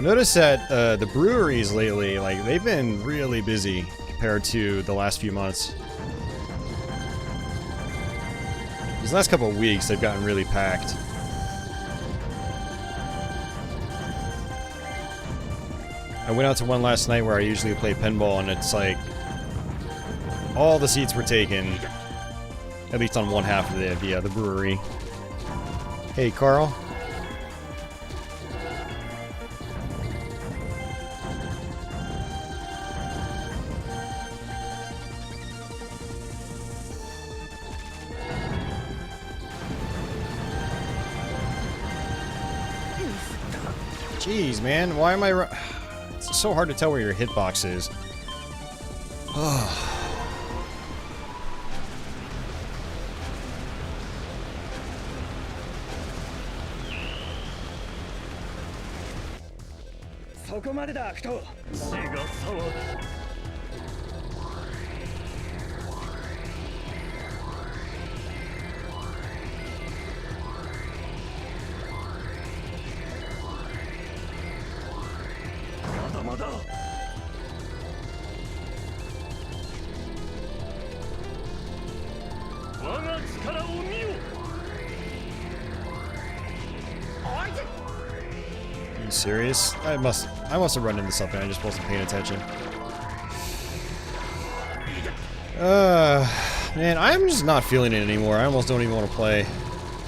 I noticed that the breweries lately, like, they've been really busy compared to the last few months. These last couple of weeks, they've gotten really packed. I went out to one last night where I usually play pinball, and it's like all the seats were taken, at least on one half of the brewery. Hey, Carl. Jeez, man, why am I... It's so hard to tell where your hitbox is. Are you serious? I must have run into something, I just wasn't paying attention. Man, I'm just not feeling it anymore. I almost don't even want to play.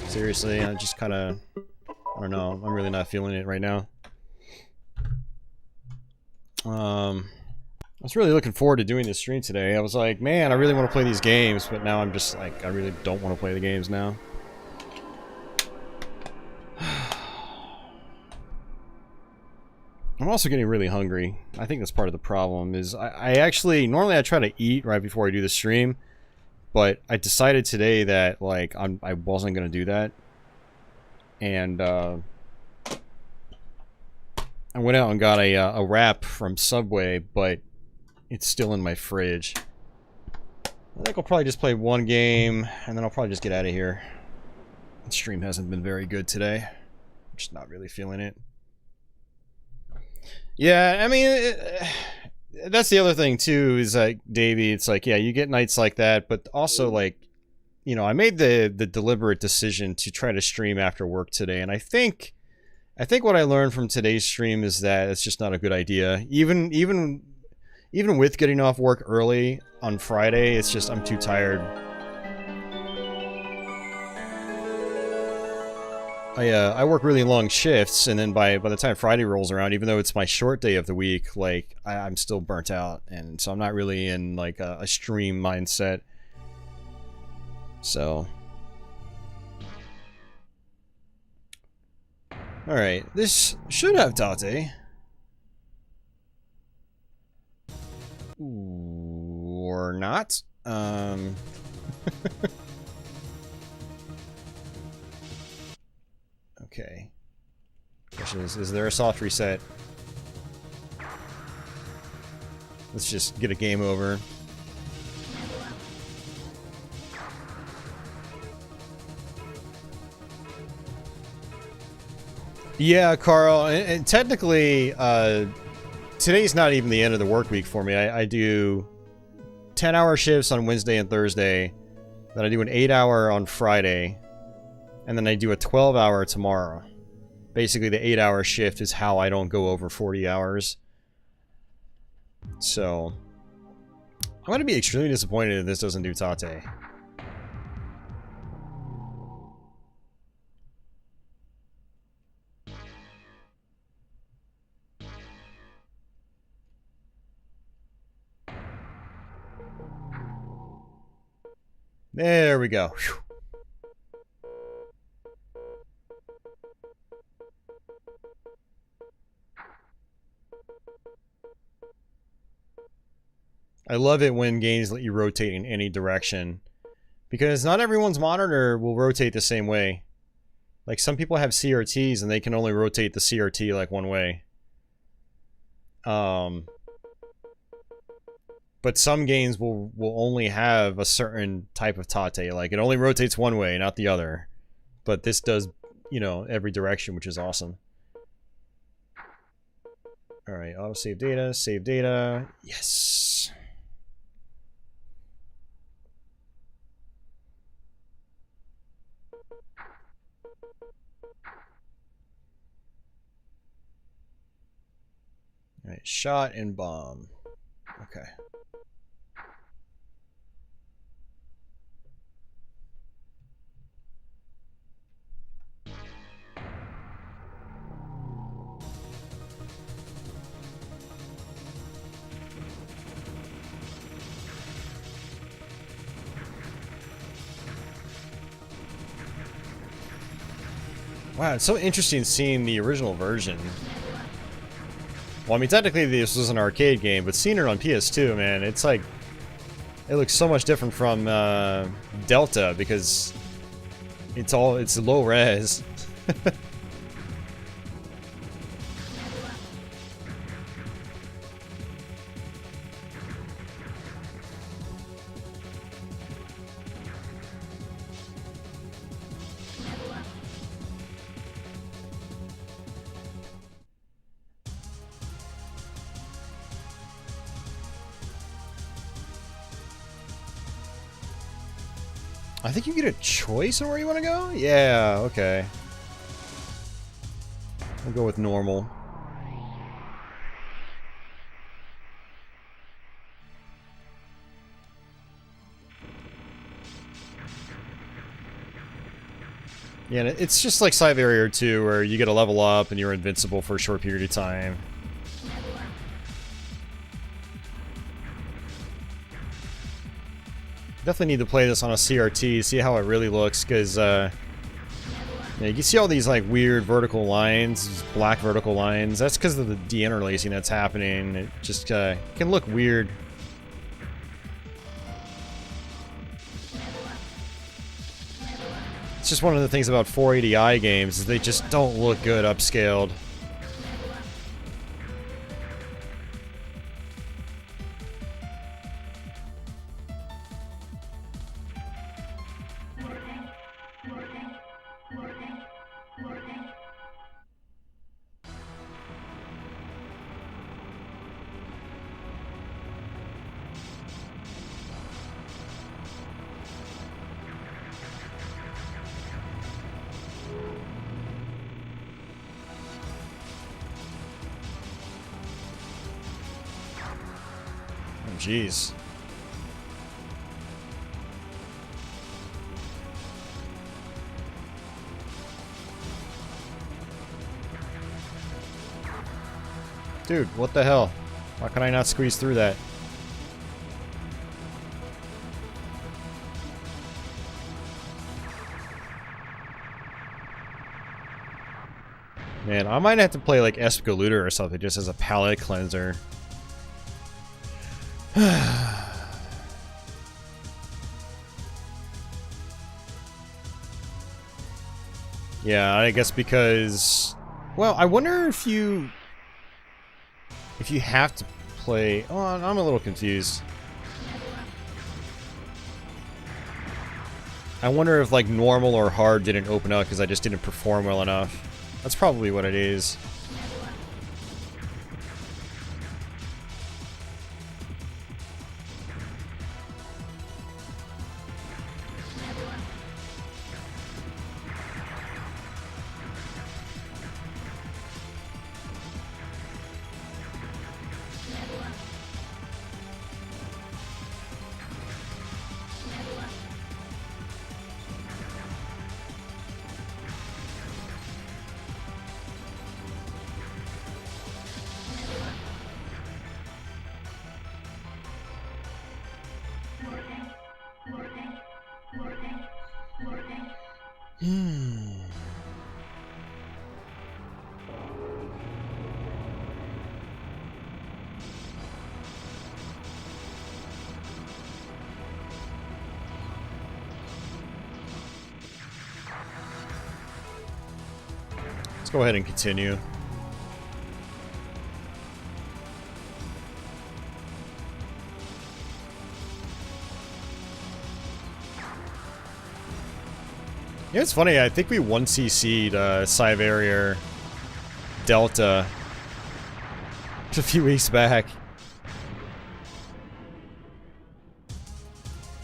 Seriously, I just kinda... I don't know, I'm really not feeling it right now. I was really looking forward to doing this stream today. I was like, man, I really want to play these games, but now I'm just like, I really don't want to play the games now. I'm also getting really hungry. I think that's part of the problem, is I actually, normally I try to eat right before I do the stream, but I decided today that, like, I wasn't going to do that. And, I went out and got a wrap from Subway, but it's still in my fridge. I think I'll probably just play one game, and then I'll probably just get out of here. The stream hasn't been very good today. I'm just not really feeling it. Yeah, I mean, that's the other thing, too, is like, Davey, it's like, yeah, you get nights like that, but also, like, you know, I made the deliberate decision to try to stream after work today, and I think what I learned from today's stream is that it's just not a good idea. Even with getting off work early on Friday, it's just I'm too tired. I work really long shifts, and then by the time Friday rolls around, even though it's my short day of the week, like I'm still burnt out, and so I'm not really in like a stream mindset. So. Alright, this should have TATE. Or not. Okay. Question is there a soft reset? Let's just get a game over. Yeah, Carl, and technically, today's not even the end of the work week for me. I do 10-hour shifts on Wednesday and Thursday, then I do an 8-hour on Friday, and then I do a 12-hour tomorrow. Basically, the 8-hour shift is how I don't go over 40 hours. So, I'm going to be extremely disappointed if this doesn't do TATE. There we go. Whew. I love it when games let you rotate in any direction, because not everyone's monitor will rotate the same way. Like, some people have CRTs and they can only rotate the CRT like one way. But some games will only have a certain type of TATE. Like, it only rotates one way, not the other. But this does, you know, every direction, which is awesome. Alright, auto save data, save data. Yes. Alright, shot and bomb. Okay. Wow, it's so interesting seeing the original version. Well, I mean, technically this was an arcade game, but seeing it on PS2, man, it's like... It looks so much different from Delta, because it's low res. I think you get a choice on where you want to go? Yeah, okay. I'll go with normal. Yeah, and it's just like Psyvariar 2, where you get a level up and you're invincible for a short period of time. Definitely need to play this on a CRT, see how it really looks, because yeah, you can see all these like weird vertical lines, these black vertical lines. That's because of the deinterlacing that's happening. It just can look weird. It's just one of the things about 480i games is they just don't look good upscaled. Jeez. Dude, what the hell? Why can I not squeeze through that? Man, I might have to play like Escalooter or something just as a palate cleanser. Yeah, I guess because... Well, I wonder if you have to play... Oh, I'm a little confused. I wonder if like normal or hard didn't open up because I just didn't perform well enough. That's probably what it is. Let's go ahead and continue. Yeah, it's funny, I think we 1CC'd Psyvariar Delta a few weeks back.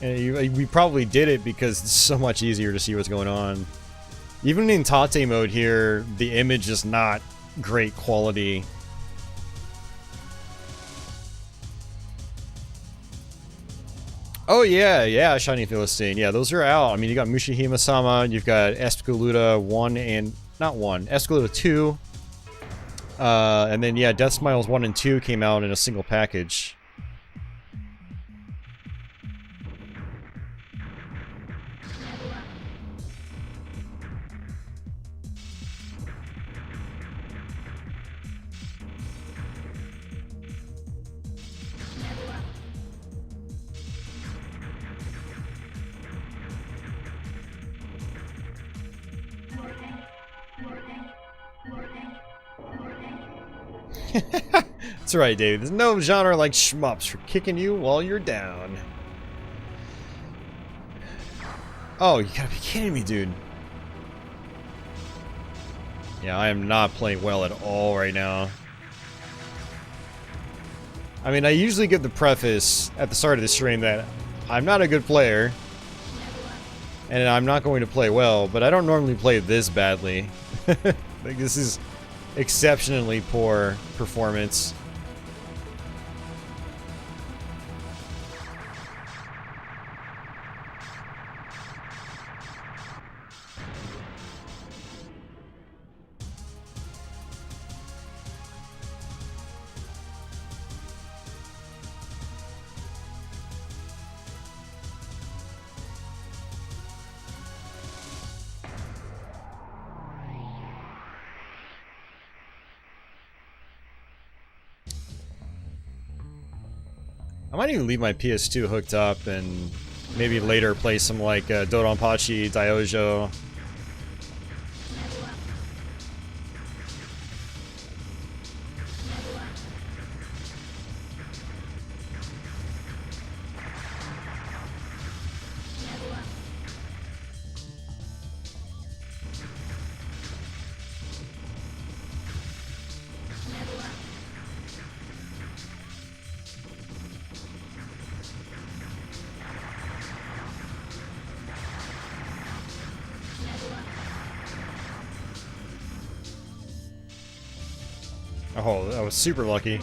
And we probably did it because it's so much easier to see what's going on. Even in TATE mode here, the image is not great quality. Oh yeah, yeah, Shiny Philistine. Yeah, those are out. I mean, you got Mushihima-sama, you've got Escalуда 1 and... not 1, Escalуда 2. And then, yeah, Death Smiles 1 and 2 came out in a single package. That's right, Dave. There's no genre like shmups for kicking you while you're down. Oh, you gotta be kidding me, dude. Yeah, I am not playing well at all right now. I mean, I usually give the preface at the start of the stream that I'm not a good player, and I'm not going to play well, but I don't normally play this badly. Like, this is exceptionally poor performance. I might even leave my PS2 hooked up and maybe later play some like Dodonpachi, Daiojo. Oh, that was super lucky.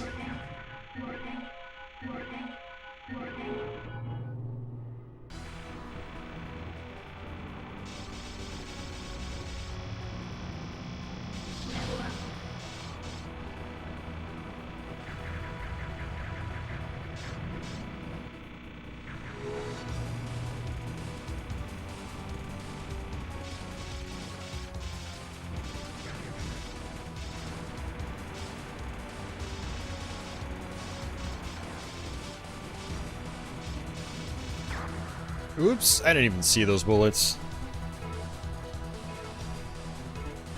Oops, I didn't even see those bullets.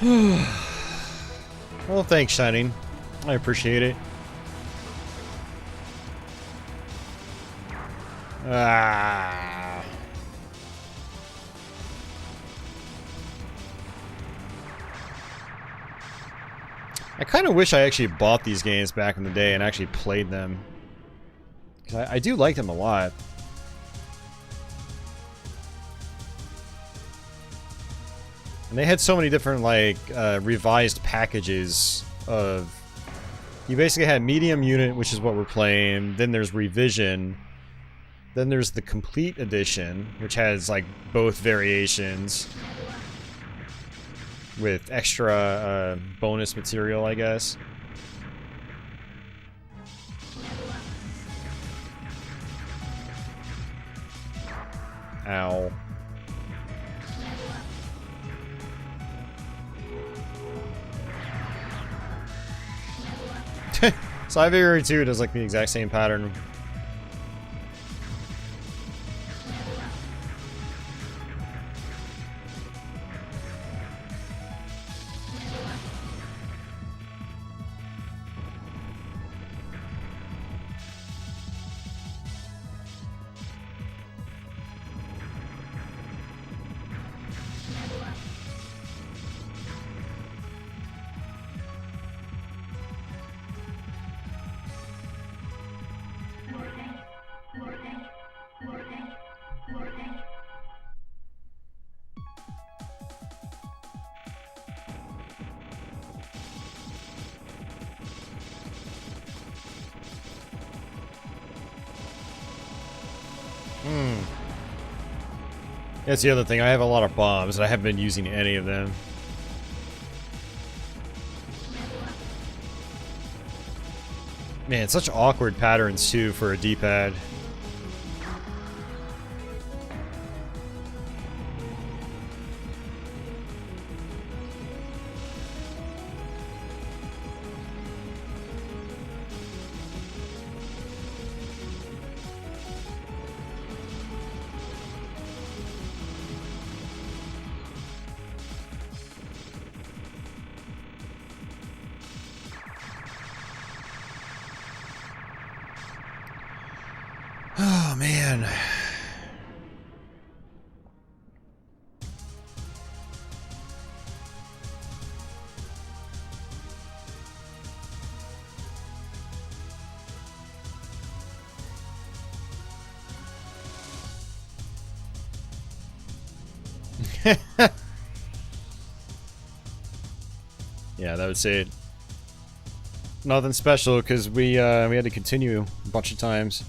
Well, thanks, Shining. I appreciate it. Ah. I kind of wish I actually bought these games back in the day and actually played them. 'Cause I do like them a lot. And they had so many different, like, revised packages of... You basically had Medium Unit, which is what we're playing, then there's Revision, then there's the Complete Edition, which has, like, both variations, with extra bonus material, I guess. Ow. Psyvariar 2 does like the exact same pattern. That's the other thing. I have a lot of bombs, and I haven't been using any of them. Man, such awkward patterns, too, for a D-pad. Oh, man. Yeah, that would say it. Nothing special, because we had to continue a bunch of times.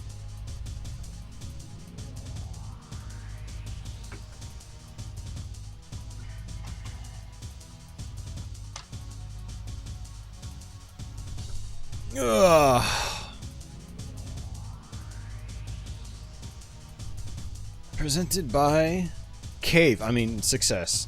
Ugh. Presented by Cave. I mean, Success.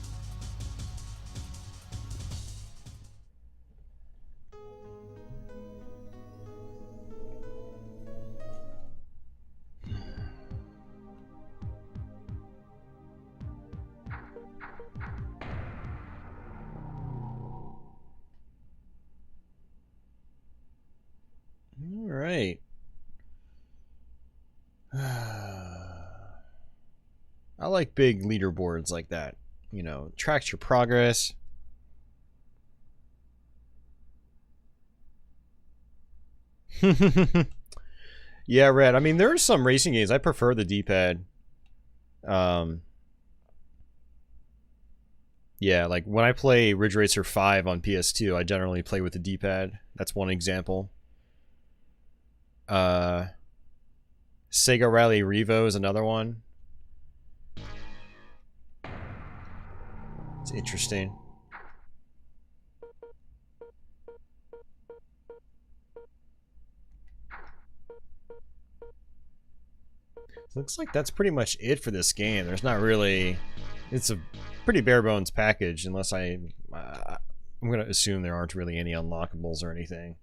All right. I like big leaderboards like that. You know, tracks your progress. Yeah, Red. I mean, there are some racing games I prefer the D-pad. Yeah, like when I play Ridge Racer 5 on PS2, I generally play with the D-pad. That's one example. Sega Rally Revo is another one. It's interesting. Looks like that's pretty much it for this game. There's not really... It's a pretty bare bones package, unless I'm going to assume there aren't really any unlockables or anything.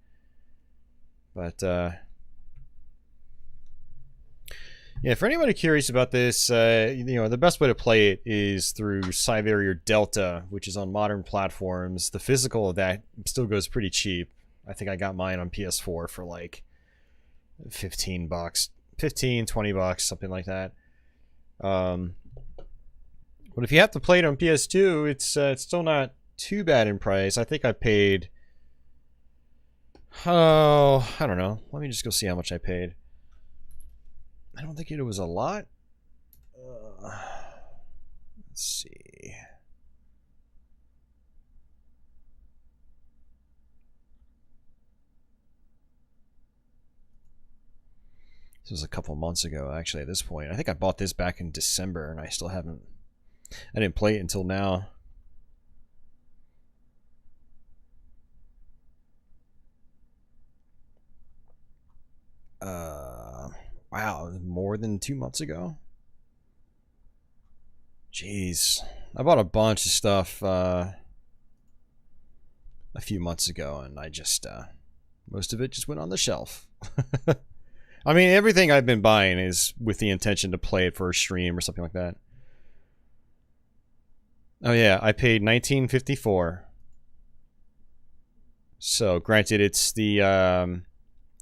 But, yeah, for anybody curious about this, you know, the best way to play it is through Psyvariar Delta, which is on modern platforms. The physical of that still goes pretty cheap. I think I got mine on PS4 for like $15, 15, 20 bucks, something like that. But if you have to play it on PS2, it's still not too bad in price. I think I paid, oh, I don't know. Let me just go see how much I paid. I don't think it was a lot. Let's see. This was a couple months ago, actually, at this point. I think I bought this back in December, and I still haven't... I didn't play it until now. Wow, more than 2 months ago? Jeez. I bought a bunch of stuff a few months ago, and I just... most of it just went on the shelf. I mean, everything I've been buying is with the intention to play it for a stream or something like that. Oh yeah, I paid $19.54. So, granted, it's the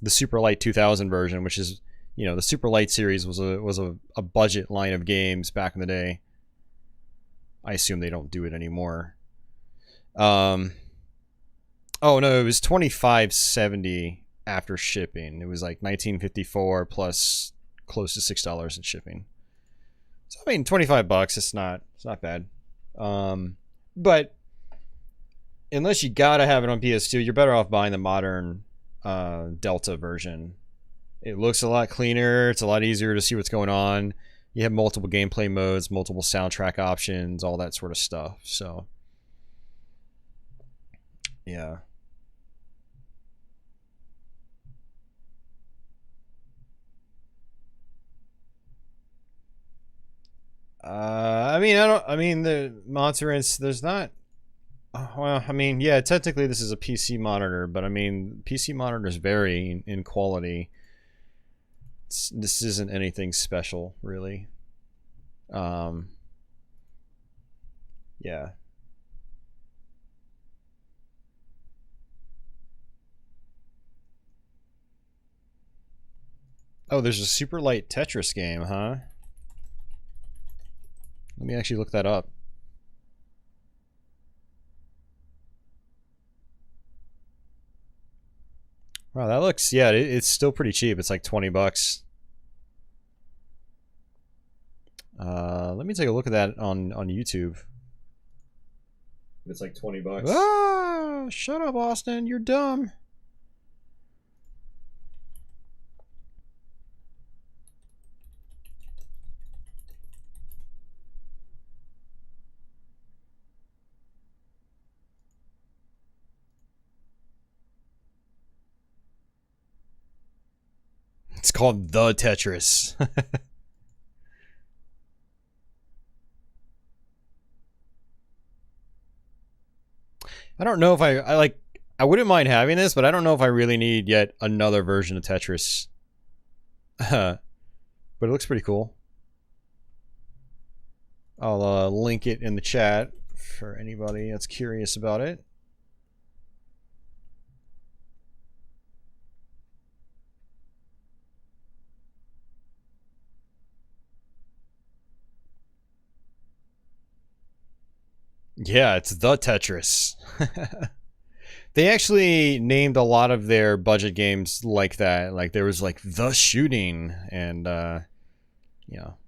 Super Light 2000 version, which is, you know, the Super Light series was a budget line of games back in the day. I assume they don't do it anymore. Oh no, it was $25.70 after shipping. It was like $19.54 plus close to $6 in shipping. So I mean, 25 bucks. It's not bad. But unless you gotta have it on PS2, you're better off buying the modern Delta version. It looks a lot cleaner. It's a lot easier to see what's going on. you have multiple gameplay modes, multiple soundtrack options, all that sort of stuff. So, yeah. I mean, the monitors, there's not. Well, I mean, yeah, technically this is a PC monitor, but I mean, PC monitors vary in quality. This isn't anything special, really. Yeah. Oh, there's a super light Tetris game, huh? Let me actually look that up. Wow, that looks, yeah, it's still pretty cheap. It's like 20 bucks. Let me take a look at that on YouTube. It's like 20 bucks. Ah, shut up, Austin. You're dumb. It's called The Tetris. I don't know if I wouldn't mind having this, but I don't know if I really need yet another version of Tetris. But it looks pretty cool. I'll link it in the chat for anybody that's curious about it. Yeah, it's The Tetris. They actually named a lot of their budget games like that. Like there was like The Shooting and you know.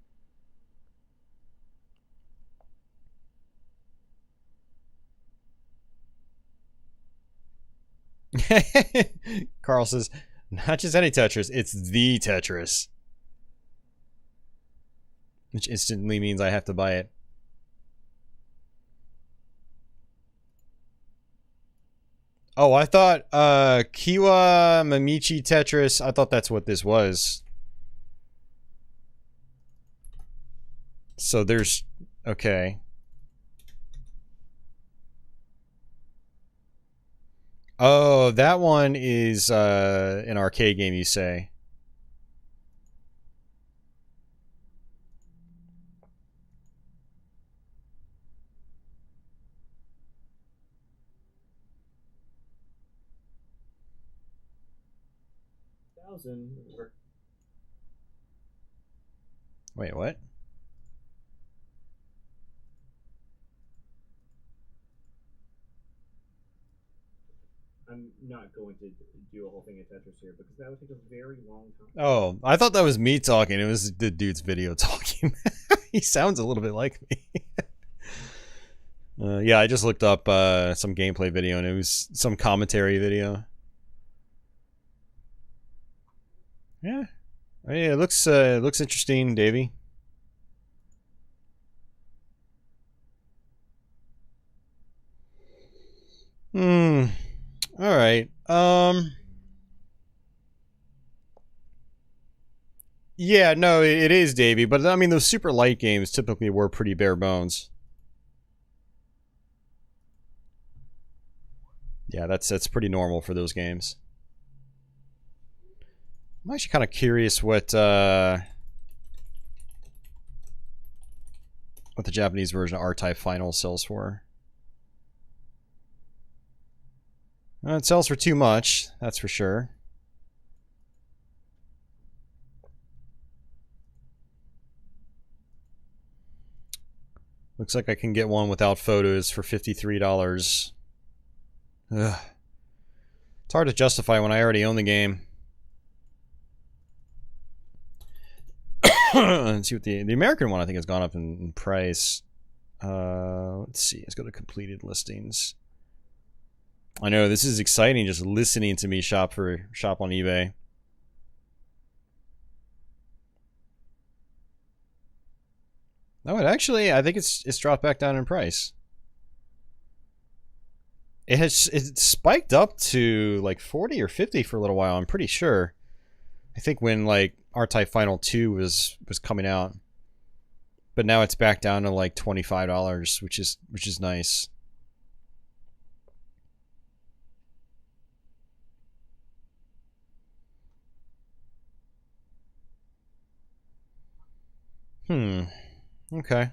Carl says, not just any Tetris, it's the Tetris. Which instantly means I have to buy it. Oh, I thought Kiwa Mamichi Tetris, I thought that's what this was. So there's, okay. Oh, that one is an arcade game, you say? Wait, what? I'm not going to do a whole thing of Tetris here because that would take a very long time. Oh, I thought that was me talking. It was the dude's video talking. He sounds a little bit like me. Yeah, I just looked up some gameplay video and it was some commentary video. Yeah, I mean, it looks interesting, Davey. All right. Yeah, no, it is, Davey, but I mean, those super light games typically were pretty bare bones. Yeah, that's pretty normal for those games. I'm actually kind of curious what the Japanese version of R-Type Final sells for. It sells for too much, that's for sure. Looks like I can get one without photos for $53. Ugh. It's hard to justify when I already own the game. Let's see what the American one I think has gone up in price. Let's see. Let's go to completed listings. I know this is exciting just listening to me shop on eBay. No, it actually, I think it's dropped back down in price. It spiked up to like 40 or 50 for a little while, I'm pretty sure. I think when like R-Type Final 2 was coming out. But now it's back down to like $25, which is nice. Okay.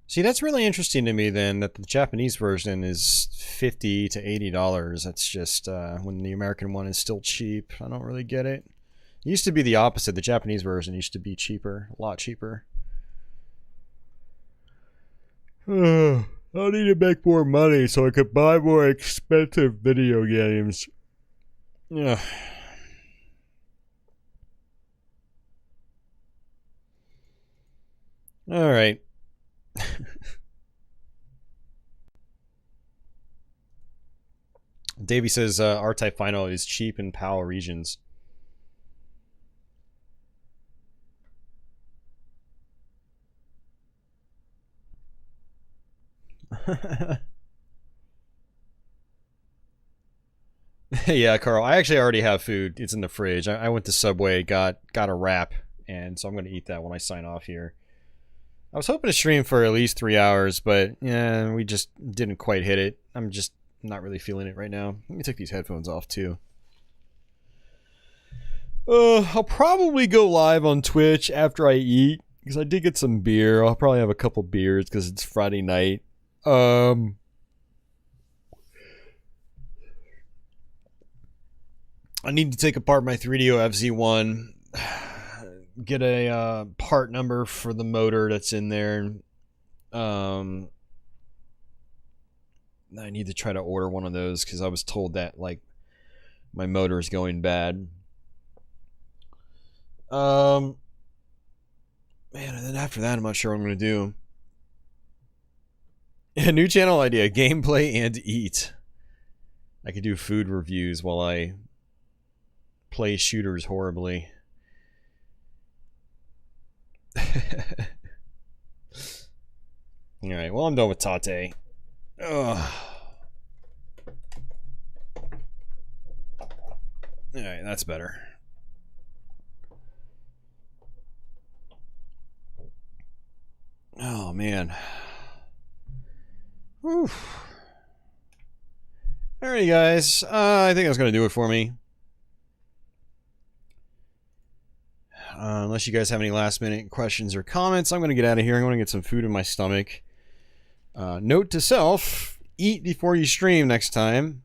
See, that's really interesting to me then, that the Japanese version is $50 to $80. That's just when the American one is still cheap. I don't really get it. It used to be the opposite. The Japanese version used to be cheaper, a lot cheaper. I need to make more money so I could buy more expensive video games. Yeah. All right. Davey says R-Type Final is cheap in PAL regions. Yeah, Carl. I actually already have food. It's in the fridge. I went to Subway, got a wrap, and so I'm going to eat that when I sign off here. I was hoping to stream for at least 3 hours, but yeah, we just didn't quite hit it. I'm just not really feeling it right now. Let me take these headphones off too. I'll probably go live on Twitch after I eat, because I did get some beer. I'll probably have a couple beers because it's Friday night. I need to take apart my 3DO FZ1, get a part number for the motor that's in there. I need to try to order one of those because I was told that like my motor is going bad. Man, and then after that, I'm not sure what I'm gonna do. A new channel idea: gameplay and eat. I could do food reviews while I play shooters horribly. Alright, well, I'm done with TATE. Ugh. Alright, that's better. Oh, man. Whew. Alright, guys. I think that's going to do it for me. Unless you guys have any last minute questions or comments, I'm going to get out of here. I'm going to get some food in my stomach. Note to self, eat before you stream next time.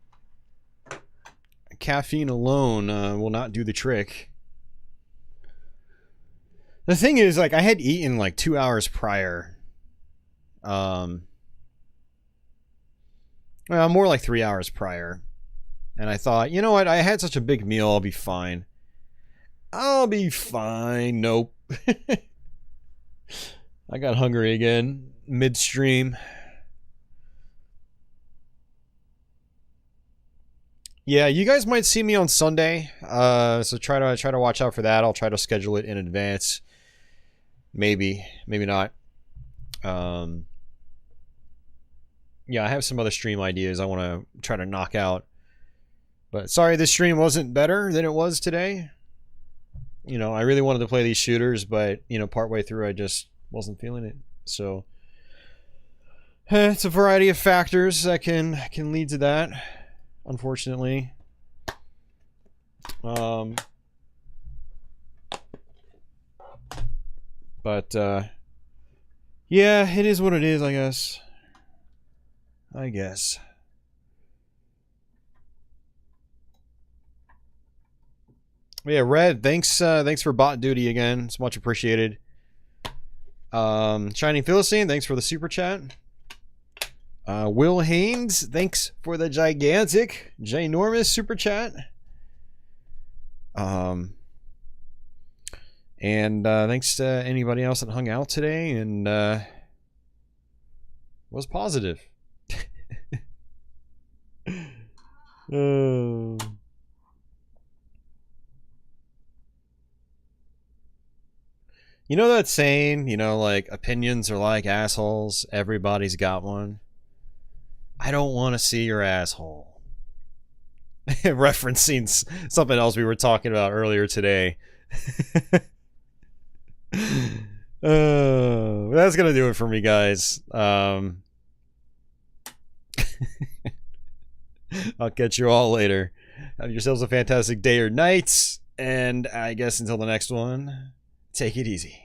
Caffeine alone will not do the trick. The thing is, like, I had eaten like 2 hours prior. Well, more like 3 hours prior. And I thought, you know what? I had such a big meal, I'll be fine. I'll be fine. Nope. I got hungry again midstream. Yeah, you guys might see me on Sunday. So try to watch out for that. I'll try to schedule it in advance. Maybe not. Yeah, I have some other stream ideas I want to try to knock out. But sorry this stream wasn't better than it was today. You know, I really wanted to play these shooters, but, you know, partway through I just wasn't feeling it. So, it's a variety of factors that can lead to that, unfortunately. But, yeah, it is what it is, I guess. Yeah, Red, thanks for bot duty again. It's much appreciated. Shining Philistine, thanks for the super chat. Will Haynes, thanks for the ginormous super chat. And thanks to anybody else that hung out today and was positive. Oh. You know that saying, you know, like, opinions are like assholes, everybody's got one? I don't want to see your asshole. Referencing something else we were talking about earlier today. That's gonna do it for me, guys. I'll catch you all later. Have yourselves a fantastic day or night, and I guess until the next one, take it easy.